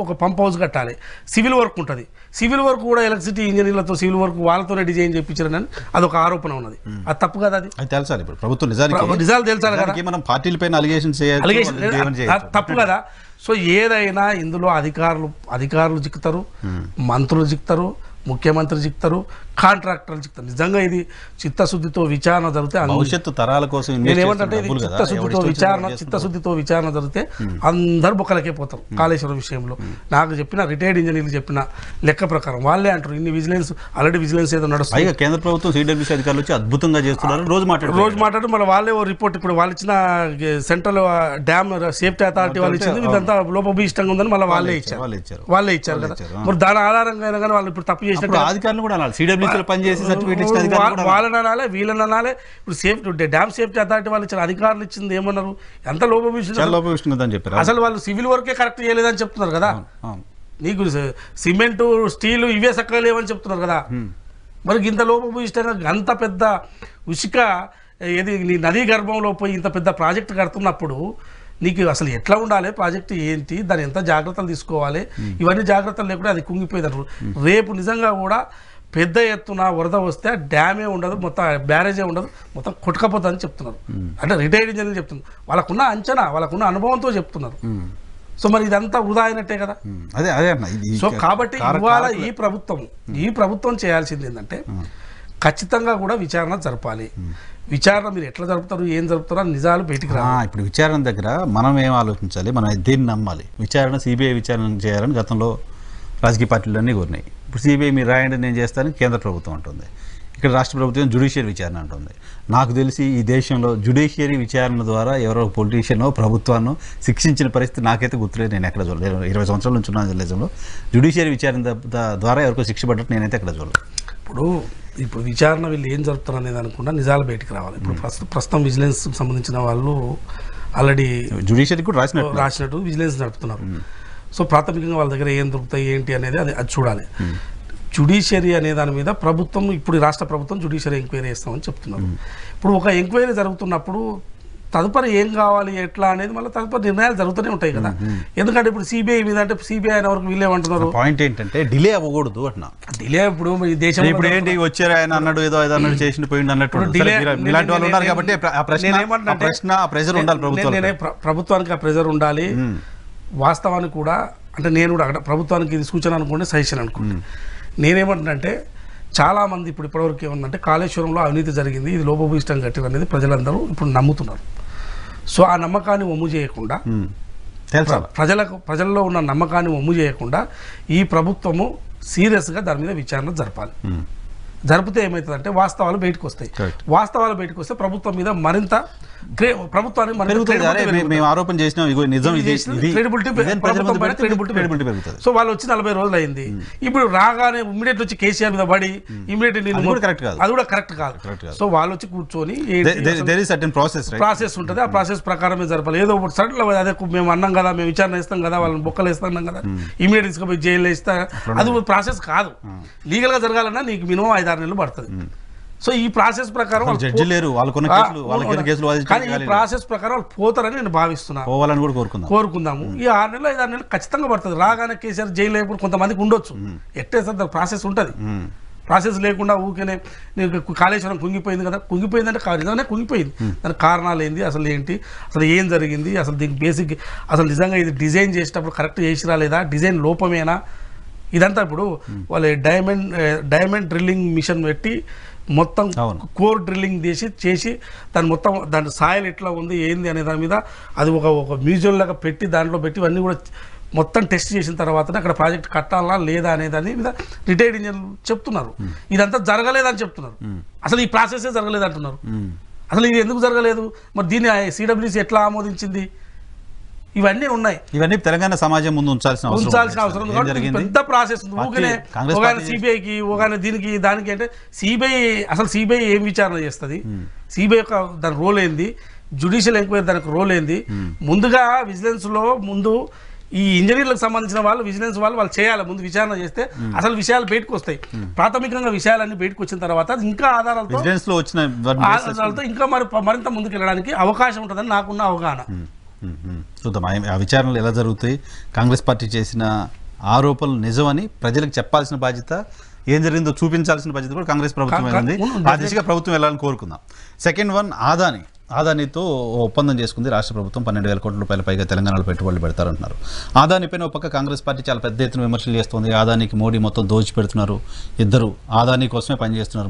Speaker 2: ఒక పంప్ హౌస్ కట్టాలి, సివిల్ వర్క్ ఉంటుంది, సివిల్ వర్క్ కూడా ఎలక్ట్రిసిటీ ఇంజనీర్లతో సివిల్ వర్క్ వాళ్ళతోనే డిజైన్ చేయించారని అదొక ఆరోపణ ఉన్నది. అది తప్పు కదా, అది
Speaker 1: తెలుసాలి. ఇప్పుడు ప్రభుత్వం నిజాలు
Speaker 2: తెలుసాలి కదా,
Speaker 1: మనం పార్టీల పైన అలిగేషన్
Speaker 2: తప్పు కదా. సో ఏదైనా ఇందులో అధికారులు చిక్కుతారు, మంత్రులు చిక్కుతారు, ముఖ్యమంత్రి చిక్కుతారు, కాంట్రాక్టర్లు చిక్కుతారు. నిజంగా ఇది చిత్తశుద్ధితో విచారణ జరిగితే
Speaker 1: భవిష్యత్తు తరాల కోసం
Speaker 2: నేను ఏమంటే ఇది చిత్తశుద్ధితో విచారణ జరిగితే అందరు బొక్కలకే పోతారు. కాళేశ్వరం విషయంలో నాకు చెప్పిన రిటైర్డ్ ఇంజనీర్లు చెప్పిన లెక్క ప్రకారం వాళ్ళే అంటారు, ఇన్ని విజిలెన్స్ ఆల్రెడీ విజిలెన్స్ ఏదో నడుస్తుంది.
Speaker 1: కేంద్ర ప్రభుత్వం సిడబ్ల్యూసీ అధికారులు వచ్చి అద్భుతంగా చేస్తున్నారు, రోజు
Speaker 2: మాట్లాడు మళ్ళీ వాళ్ళే ఓ రిపోర్ట్, ఇప్పుడు వాళ్ళు ఇచ్చిన సెంట్రల్ డ్యామ్ సేఫ్టీ అథారిటీ వాళ్ళు ఇచ్చింది ఇదంతా లోపభూయిష్టంగా ఉందని మళ్ళీ వాళ్ళే ఇచ్చారు కదా. మరి దాని ఆధారంగా అయినా కానీ వాళ్ళు ఇప్పుడు తప్పు చేసినట్టు
Speaker 1: అధికారులు కూడా
Speaker 2: వాళ్ళని అనాలి, వీళ్ళని అనాలి. ఇప్పుడు సేఫ్టీ డ్యామ్ సేఫ్టీ అథారిటీ వాళ్ళు ఇచ్చిన అధికారులు ఇచ్చింది ఏమన్నారు, ఎంత లోపభూయిష్టం చెప్పారు. అసలు వాళ్ళు సివిల్ వర్కే కరెక్ట్ చేయలేదని చెప్తున్నారు కదా, నీకు సిమెంటు స్టీలు ఇవే చక్కగా లేవని చెప్తున్నారు కదా. మరి ఇంత లోపభూయిష్టంగా అంత పెద్ద ఉసిక ఏది నీ నదీ గర్భంలో పోయి ఇంత పెద్ద ప్రాజెక్ట్ కడుతున్నప్పుడు నీకు అసలు ఎట్లా ఉండాలి, ప్రాజెక్టు ఏంటి, దాని ఎంత జాగ్రత్తలు తీసుకోవాలి, ఇవన్నీ జాగ్రత్తలు లేకుండా అది కుంగిపోయింది. రేపు నిజంగా కూడా పెద్ద ఎత్తున వరద వస్తే డ్యామే ఉండదు, మొత్తం బ్యారేజే ఉండదు, మొత్తం కొట్టుకపోతుందని చెప్తున్నారు. అంటే రిటైర్డ్ ఇంజనీర్లు చెప్తున్నారు, వాళ్ళకున్న అంచనా వాళ్ళకున్న అనుభవంతో చెప్తున్నారు. సో మరి ఇదంతా వృధా అయినట్టే కదా. సో కాబట్టి ఇవాళ ఈ ప్రభుత్వం చేయాల్సింది ఏంటంటే ఖచ్చితంగా కూడా విచారణ జరపాలి. విచారణ మీరు ఎట్లా జరుపుతారు, ఏం జరుపుతారో నిజాలు బయటికి రా.
Speaker 1: ఇప్పుడు విచారణ దగ్గర మనం ఏం ఆలోచించాలి, మనం దేన్ని నమ్మాలి? విచారణ సిబిఐ విచారణ చేయాలని గతంలో రాజకీయ పార్టీలన్నీ కోరినాయి. ఇప్పుడు సిబిఐ మీరు రాయండి నేను చేస్తానని కేంద్ర ప్రభుత్వం అంటుంది, ఇక్కడ రాష్ట్ర ప్రభుత్వం జ్యుడిషియరీ విచారణ అంటుంది. నాకు తెలిసి ఈ దేశంలో జ్యుడిషియరీ విచారణ ద్వారా ఎవరో పొలిటీషియనో ప్రభుత్వాన్ని శిక్షించిన పరిస్థితి నాకైతే గుర్తులేదు, నేను ఎక్కడ చూడలేదు. 20 సంవత్సరాల నుంచి ఉన్న దేశంలో జ్యుడిషియరీ విచారణ ద్వారా ఎవరికో శిక్ష పడ్డట్టు నేనైతే ఎక్కడ చూడలేదు.
Speaker 2: ఇప్పుడు విచారణ వీళ్ళు ఏం జరుపుతారు అనేది అనుకుంటా నిజాలు బయటికి రావాలి. ఇప్పుడు ప్రస్తుతం విజిలెన్స్ సంబంధించిన వాళ్ళు ఆల్రెడీ
Speaker 1: జ్యుడిషియరీ కూడా
Speaker 2: రాసినట్టు విజిలెన్స్ నడుపుతున్నారు. సో ప్రాథమికంగా వాళ్ళ దగ్గర ఏం దొరుకుతాయి ఏంటి అనేది అది చూడాలి. జ్యుడిషియరీ అనే దాని మీద ప్రభుత్వం ఇప్పుడు రాష్ట్ర ప్రభుత్వం జ్యుడిషియరీ ఎంక్వైరీ చేస్తామని చెప్తున్నారు. ఇప్పుడు ఒక ఎంక్వైరీ జరుగుతున్నప్పుడు తదుపరి ఏం కావాలి ఎట్లా అనేది మళ్ళీ తదుపరి నిర్ణయాలు జరుగుతూనే ఉంటాయి కదా. ఎందుకంటే ఇప్పుడు సిబిఐ మీద అంటే సిబిఐ అనే వరకు వీళ్ళేమంటున్నారు,
Speaker 1: పాయింట్ ఏంటంటే డిలే అవ్వకూడదు అట్లా.
Speaker 2: డిలే ఇప్పుడు ఈ దేశం
Speaker 1: ఇప్పుడు ఏంటి వచ్చారు ఆయన అన్నాడు ఏదో అన్నాడు చేసి పోయింది అన్నట్టు ఇలాంటి వాళ్ళు ఉన్నారు కాబట్టి
Speaker 2: ప్రభుత్వానికి ఆ ప్రెజర్ ఉండాలి. వాస్తవానికి కూడా అంటే నేను కూడా అక్కడ ప్రభుత్వానికి ఇది సూచన అనుకోండి, సజెషన్ అనుకోండి. నేనేమంటున్నానంటే చాలామంది ఇప్పటివరకు ఏమన్నంటే కాళేశ్వరంలో అవినీతి జరిగింది, ఇది లోపభూయిష్టం కట్టింది అనేది ప్రజలందరూ ఇప్పుడు నమ్ముతున్నారు. సో ఆ నమ్మకాన్ని వమ్ము చేయకుండా ప్రజల్లో ఉన్న నమ్మకాన్ని వమ్ము చేయకుండా ఈ ప్రభుత్వము సీరియస్గా దాని మీద విచారణ జరపాలి. జరిపితే ఏమవుతుందంటే వాస్తవాలు బయటకు వస్తాయి. వాస్తవాలు బయటకు వస్తే ప్రభుత్వం మీద మరింత ప్రభుత్వానికి
Speaker 1: ఆరోపణ చేసిన
Speaker 2: సో వాళ్ళు వచ్చి 40 రోజులు అయింది. ఇప్పుడు రాగానే ఇమ్మీడియట్ వచ్చి కేసీఆర్ మీద పడి ఇమ్మీడియట్ అది కూడా కరెక్ట్ కాదు. సో వాళ్ళు వచ్చి కూర్చొని ప్రాసెస్ ఉంటుంది, ఆ ప్రాసెస్ ప్రకారమే జరపాలి. ఏదో సడన్ అదే మేము అన్నాం కదా, మేము విచారణ ఇస్తాం కదా, వాళ్ళని బొక్కలు ఇస్తాం కదా, ఇమ్మీడియట్ తీసుకుపోయి జైల్లో ఇస్తా, అది ప్రాసెస్ కాదు. లీగల్ గా జరగాలన్నా నీకు మినిమం 5-6 నెలలు పడుతుంది. సో ఈ ప్రాసెస్ ప్రకారం కానీ ఈ ప్రాసెస్ ప్రకారం వాళ్ళు పోతారని నేను భావిస్తున్నాను, కోరుకుందాము. ఈ 6 నెలలు 5-6 నెలలు ఖచ్చితంగా పడుతుంది. రాగానే కేసీఆర్ జైలు అయిపోయి కొంతమందికి ఉండొచ్చు, ఎట్టేసారి ప్రాసెస్ ఉంటుంది. ప్రాసెస్ లేకుండా ఊరికేనే కాళేశ్వరం కుంగిపోయింది కదా, కుంగిపోయిందంటే నిజంగానే కుంగిపోయింది. దానికి కారణాలు ఏంటి, అసలు ఏంటి, అసలు ఏం జరిగింది, అసలు దీనికి బేసిక్ అసలు నిజంగా ఇది డిజైన్ చేసేటప్పుడు కరెక్ట్ చేసిరా లేదా, డిజైన్ లోపమేనా, ఇదంతా ఇప్పుడు వాళ్ళు డైమండ్ డ్రిల్లింగ్ మిషన్ పెట్టి మొత్తం కోర్ డ్రిల్లింగ్ చేసి దాని మొత్తం దాని సాయిల్ ఎట్లా ఉంది ఏంది అనే దాని మీద అది ఒక మ్యూజియం లాగా పెట్టి దాంట్లో పెట్టి ఇవన్నీ కూడా మొత్తం టెస్ట్ చేసిన తర్వాతనే అక్కడ ప్రాజెక్ట్ కట్టాలా లేదా అనే దాని మీద రిటైర్డ్ ఇంజనీర్లు చెప్తున్నారు. ఇదంతా జరగలేదని చెప్తున్నారు. అసలు ఈ ప్రాసెసే జరగలేదంటున్నారు. అసలు ఇది ఎందుకు జరగలేదు, మరి దీన్ని సిడబ్ల్యూసీ ఎట్లా ఆమోదించింది, ఇవన్నీ ఉన్నాయి.
Speaker 1: ఇవన్నీ తెలంగాణ సమాజం ముందు ఉంచాల్సిన
Speaker 2: అవసరం పెద్ద ప్రాసెస్. ఊకనే ఒకగానే సిబిఐకి ఒకగానే దీనికి దానికి అంటే సిబిఐ ఏం విచారణ చేస్తుంది, సిబిఐ యొక్క దాని రోల్ ఏంది, జ్యుడిషియల్ ఎంక్వైరీ దానికి రోల్ ఏంది. ముందుగా విజిలెన్స్లో ముందు ఈ ఇంజనీర్లకు సంబంధించిన విజిలెన్స్ వాళ్ళు చేయాలి. ముందు విచారణ చేస్తే అసలు విషయాలు బయటకు వస్తాయి. ప్రాథమికంగా విషయాలన్నీ బయటకు వచ్చిన తర్వాత ఇంకా ఆధారాలతో ఇంకా మరింత ముందుకు వెళ్ళడానికి అవకాశం ఉంటుందని నాకున్న అవగాహన.
Speaker 1: చూద్దాం ఆ విచారణలు ఎలా జరుగుతాయి. కాంగ్రెస్ పార్టీ చేసిన ఆరోపణలు నిజమని ప్రజలకు చెప్పాల్సిన బాధ్యత, ఏం జరిగిందో చూపించాల్సిన బాధ్యత కూడా కాంగ్రెస్ ప్రభుత్వం ఉంది. ఆ దిశగా ప్రభుత్వం వెళ్ళాలని కోరుకుందాం. సెకండ్ వన్, ఆదానితో ఒప్పందం చేసుకుంది రాష్ట్ర ప్రభుత్వం. 12,000 కోట్ల రూపాయల పైగా తెలంగాణలో పెట్టుబడులు పెడతారంటున్నారు. ఆదాని పైన ఒక పక్క కాంగ్రెస్ పార్టీ చాలా పెద్ద ఎత్తున విమర్శలు చేస్తుంది. ఆదానికి మోడీ మొత్తం దోచి పెడుతున్నారు, ఇద్దరు ఆదాని కోసమే పనిచేస్తున్నారు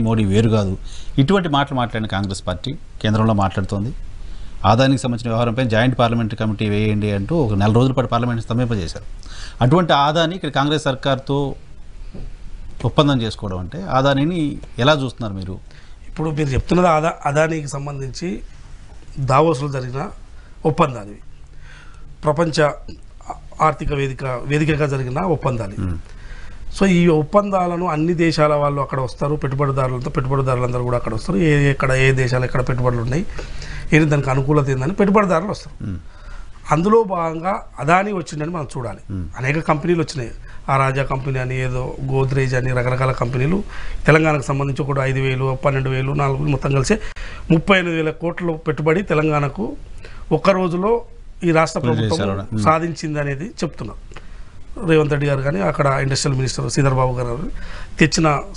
Speaker 1: మోడీ వేరు కాదు. ఇటువంటి మాటలు మాట్లాడిన కాంగ్రెస్ పార్టీ కేంద్రంలో మాట్లాడుతోంది. ఆదానికి సంబంధించిన వ్యవహారంపై జాయింట్ పార్లమెంటరీ కమిటీ వేయండి అంటూ ఒక 4 రోజుల పాటు పార్లమెంట్ స్తంభింపజేశారు. అటువంటి ఆదాని ఇక్కడ కాంగ్రెస్ సర్కార్తో ఒప్పందం చేసుకోవడం అంటే ఆదానిని ఎలా చూస్తున్నారు మీరు?
Speaker 2: ఇప్పుడు మీరు చెప్తున్నది అదానికి సంబంధించి దావోస్లో జరిగిన ఒప్పందాలు, ప్రపంచ ఆర్థిక వేదికగా జరిగిన ఒప్పందాలు. సో ఈ ఒప్పందాలను అన్ని దేశాల వాళ్ళు అక్కడ వస్తారు, పెట్టుబడిదారులందరూ కూడా అక్కడ వస్తారు. ఏ దేశాలు ఎక్కడ పెట్టుబడులు ఉన్నాయి, ఏంటి దానికి అనుకూలత ఏందని పెట్టుబడిదారులు వస్తారు. అందులో భాగంగా అదాని వచ్చిందని మనం చూడాలి. అనేక కంపెనీలు వచ్చినాయి. ఆ రాజా కంపెనీ అని, ఏదో గోద్రేజ్ అని, రకరకాల కంపెనీలు తెలంగాణకు సంబంధించి ఒకటి 5,000, 12,000, 4,000 మొత్తం కలిసి 38,000 కోట్ల పెట్టుబడి తెలంగాణకు ఒక్క రోజులో ఈ రాష్ట్ర ప్రభుత్వం సాధించింది అనేది చెప్తున్నారు. రేవంత్ రెడ్డి గారు కానీ అక్కడ ఇండస్ట్రియల్ మినిస్టర్ శ్రీధర్ బాబు గారు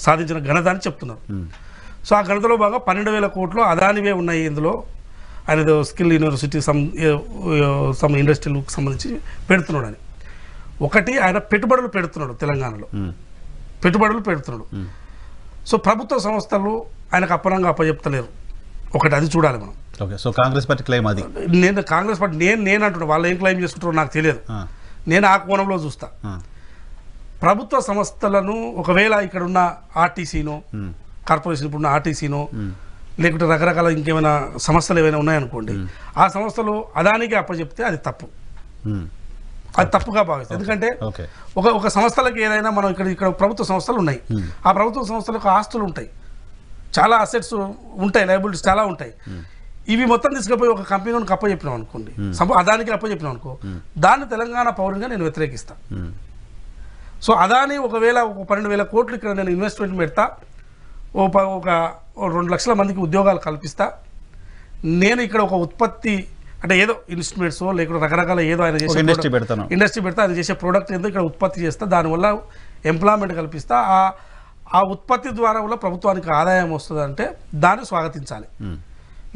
Speaker 2: సాధించిన ఘనత అని చెప్తున్నారు. సో ఆ ఘనతలో భాగంగా 12,000 కోట్లు అదానివే ఉన్నాయి. ఇందులో ఆయన స్కిల్ యూనివర్సిటీ సమ్ ఇండస్ట్రీలకు సంబంధించి పెడుతున్నాడు అని. ఒకటి ఆయన పెట్టుబడులు పెడుతున్నాడు, తెలంగాణలో పెట్టుబడులు పెడుతున్నాడు. సో ప్రభుత్వ సంస్థలు ఆయనకు అప్పనంగా అప్పచెప్తలేరు. ఒకటి అది చూడాలి మనం.
Speaker 1: సో కాంగ్రెస్ పార్టీ క్లెయిమ్ అది.
Speaker 2: కాంగ్రెస్ పార్టీ నేను అంటున్నా, వాళ్ళు ఏం క్లెయిమ్ చేసుకుంటారో నాకు తెలియదు. నేను ఆ కోణంలో చూస్తా. ప్రభుత్వ సంస్థలను ఒకవేళ ఇక్కడ ఉన్న ఆర్టీసీనో, కార్పొరేషన్ ఇప్పుడున్న ఆర్టీసీనో, లేకుంటే రకరకాల ఇంకేమైనా సంస్థలు ఏమైనా ఉన్నాయనుకోండి, ఆ సంస్థలు అదానికి అప్పచెప్తే అది తప్పు. అది తప్పుగా భావిస్తుంది. ఎందుకంటే ఒక సంస్థలకు ఏదైనా మనం ఇక్కడ ప్రభుత్వ సంస్థలు ఉన్నాయి. ఆ ప్రభుత్వ సంస్థలకు ఆస్తులు ఉంటాయి, చాలా అసెట్స్ ఉంటాయి, లయబిలిటీస్ చాలా ఉంటాయి. ఇవి మొత్తం తీసుకుపోయి ఒక కంపెనీకి అప్పచెప్పినాం అనుకోండి, అదానికి అప్పచెప్పినాం అనుకో, దాన్ని తెలంగాణ పౌరునిగా నేను వ్యతిరేకిస్తా. సో అదాని ఒకవేళ 12,000 కోట్లు ఇక్కడ నేను ఇన్వెస్ట్మెంట్ పెడతా, ఒక 2 లక్షల మందికి ఉద్యోగాలు కల్పిస్తా, నేను ఇక్కడ ఒక ఉత్పత్తి అంటే ఏదో ఇన్స్ట్రుమెంట్స్ లేకుంటే రకరకాల ఏదో ఆయన చేసే ఇండస్ట్రీ పెడతా, ఆయన చేసే ప్రోడక్ట్ ఏదో ఇక్కడ ఉత్పత్తి చేస్తా, దానివల్ల ఎంప్లాయ్మెంట్ కల్పిస్తా, ఆ ఉత్పత్తి ద్వారా కూడా ప్రభుత్వానికి ఆదాయం వస్తుంది అంటే దాన్ని స్వాగతించాలి.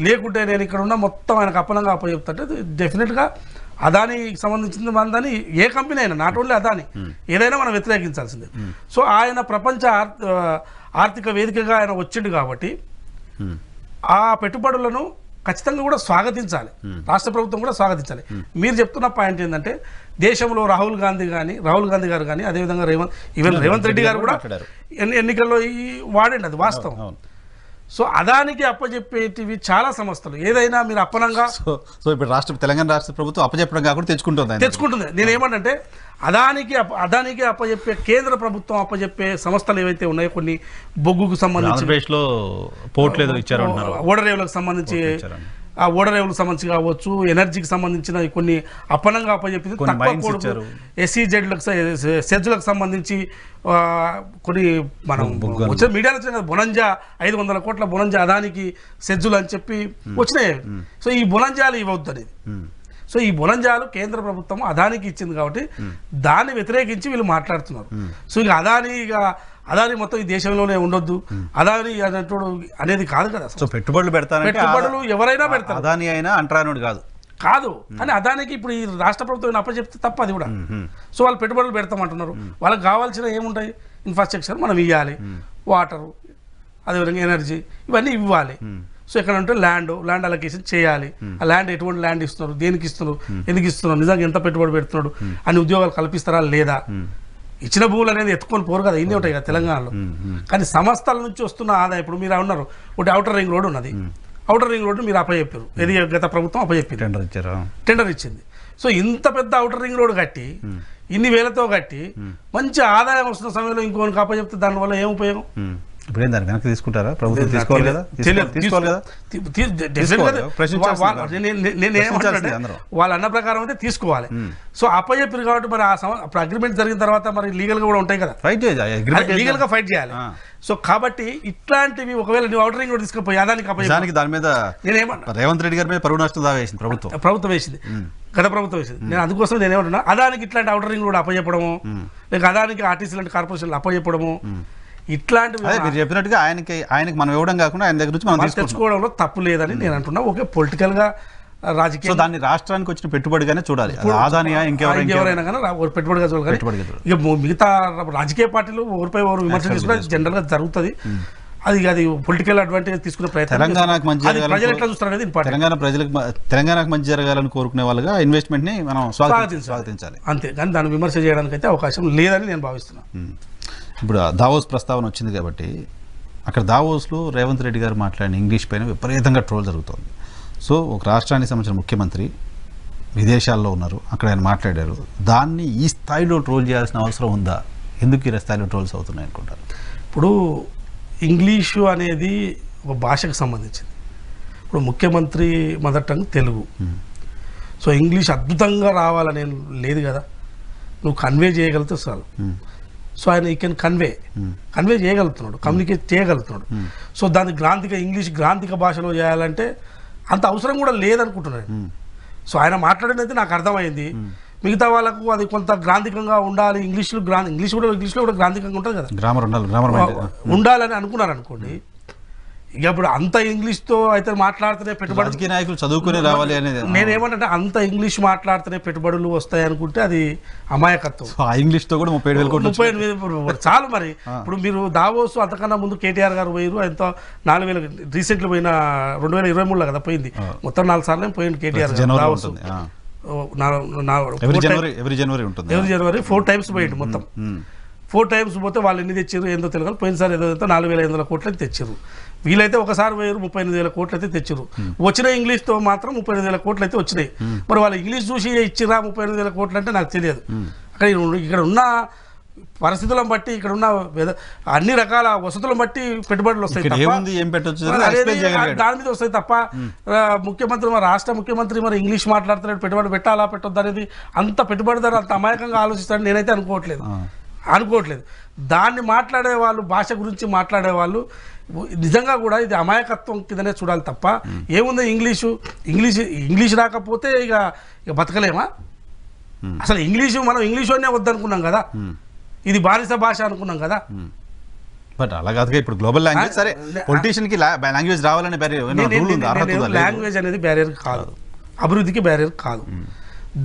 Speaker 2: లేకుంటే నేను ఇక్కడ ఉన్న మొత్తం ఆయనకు అప్పనంగా అప్పచెప్తుంటే డెఫినెట్గా అదానికి సంబంధించిన మందని ఏ కంపెనీ అయినా, నాట్ ఓన్లీ అదాని, ఏదైనా మనం వ్యతిరేకించాల్సిందే. సో ఆయన ప్రపంచ ఆర్థిక వేదికగా ఆయన వచ్చిండు కాబట్టి ఆ పెట్టుబడులను ఖచ్చితంగా కూడా స్వాగతించాలి, రాష్ట్ర ప్రభుత్వం కూడా స్వాగతించాలి. మీరు చెప్తున్న పాయింట్ ఏంటంటే దేశంలో రాహుల్ గాంధీ గారు కానీ అదేవిధంగా రేవంత్ రెడ్డి గారు కూడా ఎన్నికల్లో వాడండి, అది వాస్తవం. సో అదానికి అప్పచెప్పేటివి చాలా సంస్థలు ఏదైనా మీరు అప్పనంగా
Speaker 1: సో ఇప్పుడు తెలంగాణ రాష్ట్ర ప్రభుత్వం అప్పచెప్పడం కాకుండా తెచ్చుకుంటుంది.
Speaker 2: నేను ఏమంటే అదానికి అప్పచెప్పే కేంద్ర ప్రభుత్వం అప్పచెప్పే సంస్థలు ఏవైతే ఉన్నాయో, కొన్ని బొగ్గుకు సంబంధించి ఓడరేవులకు సంబంధించి ఓడరేవులకు సంబంధించి కావచ్చు, ఎనర్జీకి సంబంధించిన కొన్ని అప్పనంగా అప్పచెప్పింది తక్కువ. సెజ్లకు సంబంధించి కొన్ని మనం వచ్చిన మీడియాలో వచ్చిన బొనంజా 500 కోట్ల బొనంజా అదానికి సెజ్జులు అని చెప్పి వచ్చినాయి. సో ఈ బొనంజాలు ఇవ్వద్దు అనేది. సో ఈ బొనంజాలు కేంద్ర ప్రభుత్వం అదానికి ఇచ్చింది కాబట్టి దాన్ని వ్యతిరేకించి వీళ్ళు మాట్లాడుతున్నారు. సో ఇక అదాని మొత్తం ఈ దేశంలోనే ఉండొద్దు, అదాని అనేది కాదు కదా.
Speaker 1: సో పెట్టుబడులు
Speaker 2: ఎవరైనా పెడతారు,
Speaker 1: అదాని అయినా అంటరానుడు కాదు.
Speaker 2: కాదు. కానీ అదానికి ఇప్పుడు ఈ రాష్ట్ర ప్రభుత్వం అప్పచెప్తే తప్ప అది కూడా. సో వాళ్ళు పెట్టుబడులు పెడతామంటున్నారు. వాళ్ళకి కావాల్సిన ఏముంటాయి, ఇన్ఫ్రాస్ట్రక్చర్ మనం ఇవ్వాలి, వాటరు, అదేవిధంగా ఎనర్జీ, ఇవన్నీ ఇవ్వాలి. సో ఎక్కడ ఉంటే ల్యాండ్ అలొకేషన్ చేయాలి. ఆ ల్యాండ్ ఎటువంటి ల్యాండ్ ఇస్తున్నారు, దేనికి ఇస్తున్నారు, ఎందుకు ఇస్తున్నారు, నిజంగా ఎంత పెట్టుబడి పెడుతున్నాడు, అన్ని ఉద్యోగాలు కల్పిస్తారా లేదా, ఇచ్చిన భూములు అనేది ఎత్తుకొని పోరు కదా, ఇన్ని ఉంటాయి కదా తెలంగాణలో. కానీ సంస్థల నుంచి వస్తున్న ఆదాయం, ఇప్పుడు మీరు ఉన్నారు ఒకటి ఔటర్ రింగ్ రోడ్ ఉన్నది, ఔటర్ రింగ్ రోడ్డు మీరు అప్పచెప్పారు, ఇది గత ప్రభుత్వం అప్పచెప్పారు, టెండర్ ఇచ్చింది. సో ఇంత పెద్ద ఔటర్ రింగ్ రోడ్ కట్టి ఇన్ని వేలతో కట్టి మంచి ఆదాయం వస్తున్న సమయంలో ఇంకోనికి అప్పచెప్తే దానివల్ల ఏం ఉపయోగం?
Speaker 1: ఇప్పుడేం దాని వెనక్కి తీసుకుంటారా? ప్రభుత్వం తీసుకోవాలి కదా, తీసుకోవాలి కదా.
Speaker 2: వాళ్ళు అన్న ప్రకారం అయితే తీసుకోవాలి. సో అప్పచెప్పారు కాబట్టి మరి అప్పుడు అగ్రిమెంట్ జరిగిన తర్వాత మరి లీగల్ గా కూడా ఉంటాయి కదా, లీగల్ గా ఫైట్ చేయాలి. సో కాబట్టి ఇట్లాంటివి ఒకవేళ నువ్వు ఔటర్ రింగ్ రోడ్ తీసుకుపోయి అదానికి అప్పచెప్పానికి
Speaker 1: దాని మీద నేనేమన్నా రేవంత్ రెడ్డి గారి మీద పరువు నష్టం దావా వేసింది ప్రభుత్వం వేసింది,
Speaker 2: గత ప్రభుత్వం వేసింది. నేను అందుకోసం నేనేమంటున్నా, అదానికి ఇట్లాంటి ఔటర్ రింగ్ రోడ్ అప్పచెప్పడము, లేక అదానికి ఆర్టీసీ లాంటి కార్పొరేషన్లు అప్పచెప్పడము, ఇట్లాంటివి
Speaker 1: మీరు చెప్పినట్టుగా ఆయనకి మనం ఇవ్వడం కాకుండా ఆయన దగ్గర నుంచి మనం
Speaker 2: తెచ్చుకోవడంలో తప్పు లేదని నేను అంటున్నా. ఓకే, పొలిటికల్ గా రాజకీయ
Speaker 1: దాన్ని రాష్ట్రానికి వచ్చిన పెట్టుబడిగానే చూడాలి, ఆదానియా
Speaker 2: ఇంకెవరైనా కానీ పెట్టుబడిగా చూడాలి. ఇక మిగతా రాజకీయ పార్టీలు ఒకరిపై ఒకరు విమర్శ చేసుకుంటే జనరల్ గా జరుగుతుంది. అది పొలిటికల్ అడ్వాంటేజ్ తీసుకునే ప్రయత్నం
Speaker 1: తెలంగాణకు మంచి
Speaker 2: ప్రజలు ఎట్లా చూస్తారనేది
Speaker 1: తెలంగాణకు మంచి జరగాలని కోరుకునే వాళ్ళుగా ఇన్వెస్ట్మెంట్ ని మనం స్వాగతించాలి
Speaker 2: అంతే. కానీ దాన్ని విమర్శ చేయడానికి అయితే అవకాశం లేదని నేను భావిస్తున్నాను.
Speaker 1: ఇప్పుడు దావోస్ ప్రస్తావన వచ్చింది కాబట్టి అక్కడ దావోస్లో రేవంత్ రెడ్డి గారు మాట్లాడిన ఇంగ్లీష్ పైన విపరీతంగా ట్రోల్ జరుగుతుంది. సో ఒక రాష్ట్రానికి సంబంధించిన ముఖ్యమంత్రి విదేశాల్లో ఉన్నారు, అక్కడ ఆయన మాట్లాడారు, దాన్ని ఈ స్థాయిలో ట్రోల్ చేయాల్సిన అవసరం ఉందా? ఎందుకు ఈ స్థాయిలో ట్రోల్స్ అవుతున్నాయి అనుకుంటారు?
Speaker 2: ఇప్పుడు ఇంగ్లీషు అనేది ఒక భాషకు సంబంధించింది. ఇప్పుడు ముఖ్యమంత్రి mother tongue Telugu. So English అద్భుతంగా రావాలని లేదు కదా, నువ్వు కన్వే చేయగలిగితే చాలు. సో ఆయన ఈ కెన్ కన్వే చేయగలుగుతున్నాడు, కమ్యూనికేట్ చేయగలుగుతున్నాడు. సో దాన్ని ఇంగ్లీష్ గ్రాంధిక భాషలో చేయాలంటే అంత అవసరం కూడా లేదనుకుంటున్నాను. సో ఆయన మాట్లాడినది నాకు అర్థమైంది. మిగతా వాళ్ళకు అది కొంత గ్రాంధికంగా ఉండాలి, ఇంగ్లీష్లో కూడా గ్రాంధికంగా ఉంటుంది కదా, ఉండాలని అనుకున్నారు అనుకోండి. ఇక ఇప్పుడు అంత ఇంగ్లీష్తో అయితే మాట్లాడితేనే పెట్టుబడి
Speaker 1: నాయకులు చదువుకునే రావాలి అనేది
Speaker 2: నేనేమంటే, అంత ఇంగ్లీష్ మాట్లాడితేనే పెట్టుబడులు వస్తాయి అనుకుంటే అది అమాయకత్వం.
Speaker 1: ఇంగ్లీష్తో కూడా
Speaker 2: 35,000 చాలు. మరి ఇప్పుడు మీరు దావోస్ అంతకన్నా ముందు కేటీఆర్ గారు పోయారు, ఎంతో 4,000 రీసెంట్లీ పోయిన 2023లో కదా పోయింది, మొత్తం 4 సార్లు పోయింది కేటీఆర్ దావోస్.
Speaker 1: ఎవ్రీ
Speaker 2: జనవరి 4 times పోయింది. మొత్తం 4 times పోతే వాళ్ళు ఎన్ని తెచ్చారు ఏందో తెలియదు. పోయినసారి ఏదో 4,500 కోట్లు తెచ్చారు. వీళ్ళైతే ఒకసారి పోయారు 38,000 కోట్లు అయితే తెచ్చారు. వచ్చిన ఇంగ్లీష్తో మాత్రం 38,000 కోట్లు అయితే వచ్చినాయి. మరి వాళ్ళు ఇంగ్లీష్ చూసి ఇచ్చిరా 38,000 కోట్లు అంటే నాకు తెలియదు. అక్కడ ఇక్కడ ఉన్న పరిస్థితులను బట్టి, ఇక్కడ ఉన్న అన్ని రకాల వసతులను బట్టి పెట్టుబడులు వస్తాయి తప్ప దాని మీద వస్తాయి తప్ప ముఖ్యమంత్రి మరి రాష్ట్ర ముఖ్యమంత్రి మరి ఇంగ్లీష్ మాట్లాడుతున్నాడు, పెట్టుబడి పెట్టాలా పెట్టొద్దు అనేది అంత పెట్టుబడిదారు అంత అమాయకంగా ఆలోచిస్తాడని నేనైతే అనుకోవట్లేదు. దాన్ని మాట్లాడే వాళ్ళు, భాష గురించి మాట్లాడే వాళ్ళు నిజంగా కూడా ఇది అమాయకత్వం కిందనే చూడాలి తప్ప ఏముంది ఇంగ్లీష్ రాకపోతే ఇక బతకలేమా? అసలు మనం ఇంగ్లీషునే వద్దనుకున్నాం కదా, ఇది బానిస భాష అనుకున్నాం కదా.
Speaker 1: బట్ అలా కాదుగా, ఇప్పుడు గ్లోబల్ లాంగ్వేజ్ సరే, పొలిటీషియన్ కి లాంగ్వేజ్ రావాలని
Speaker 2: లాంగ్వేజ్ అనేది బ్యారియర్ కాదు, అభివృద్ధికి బ్యారియర్ కాదు.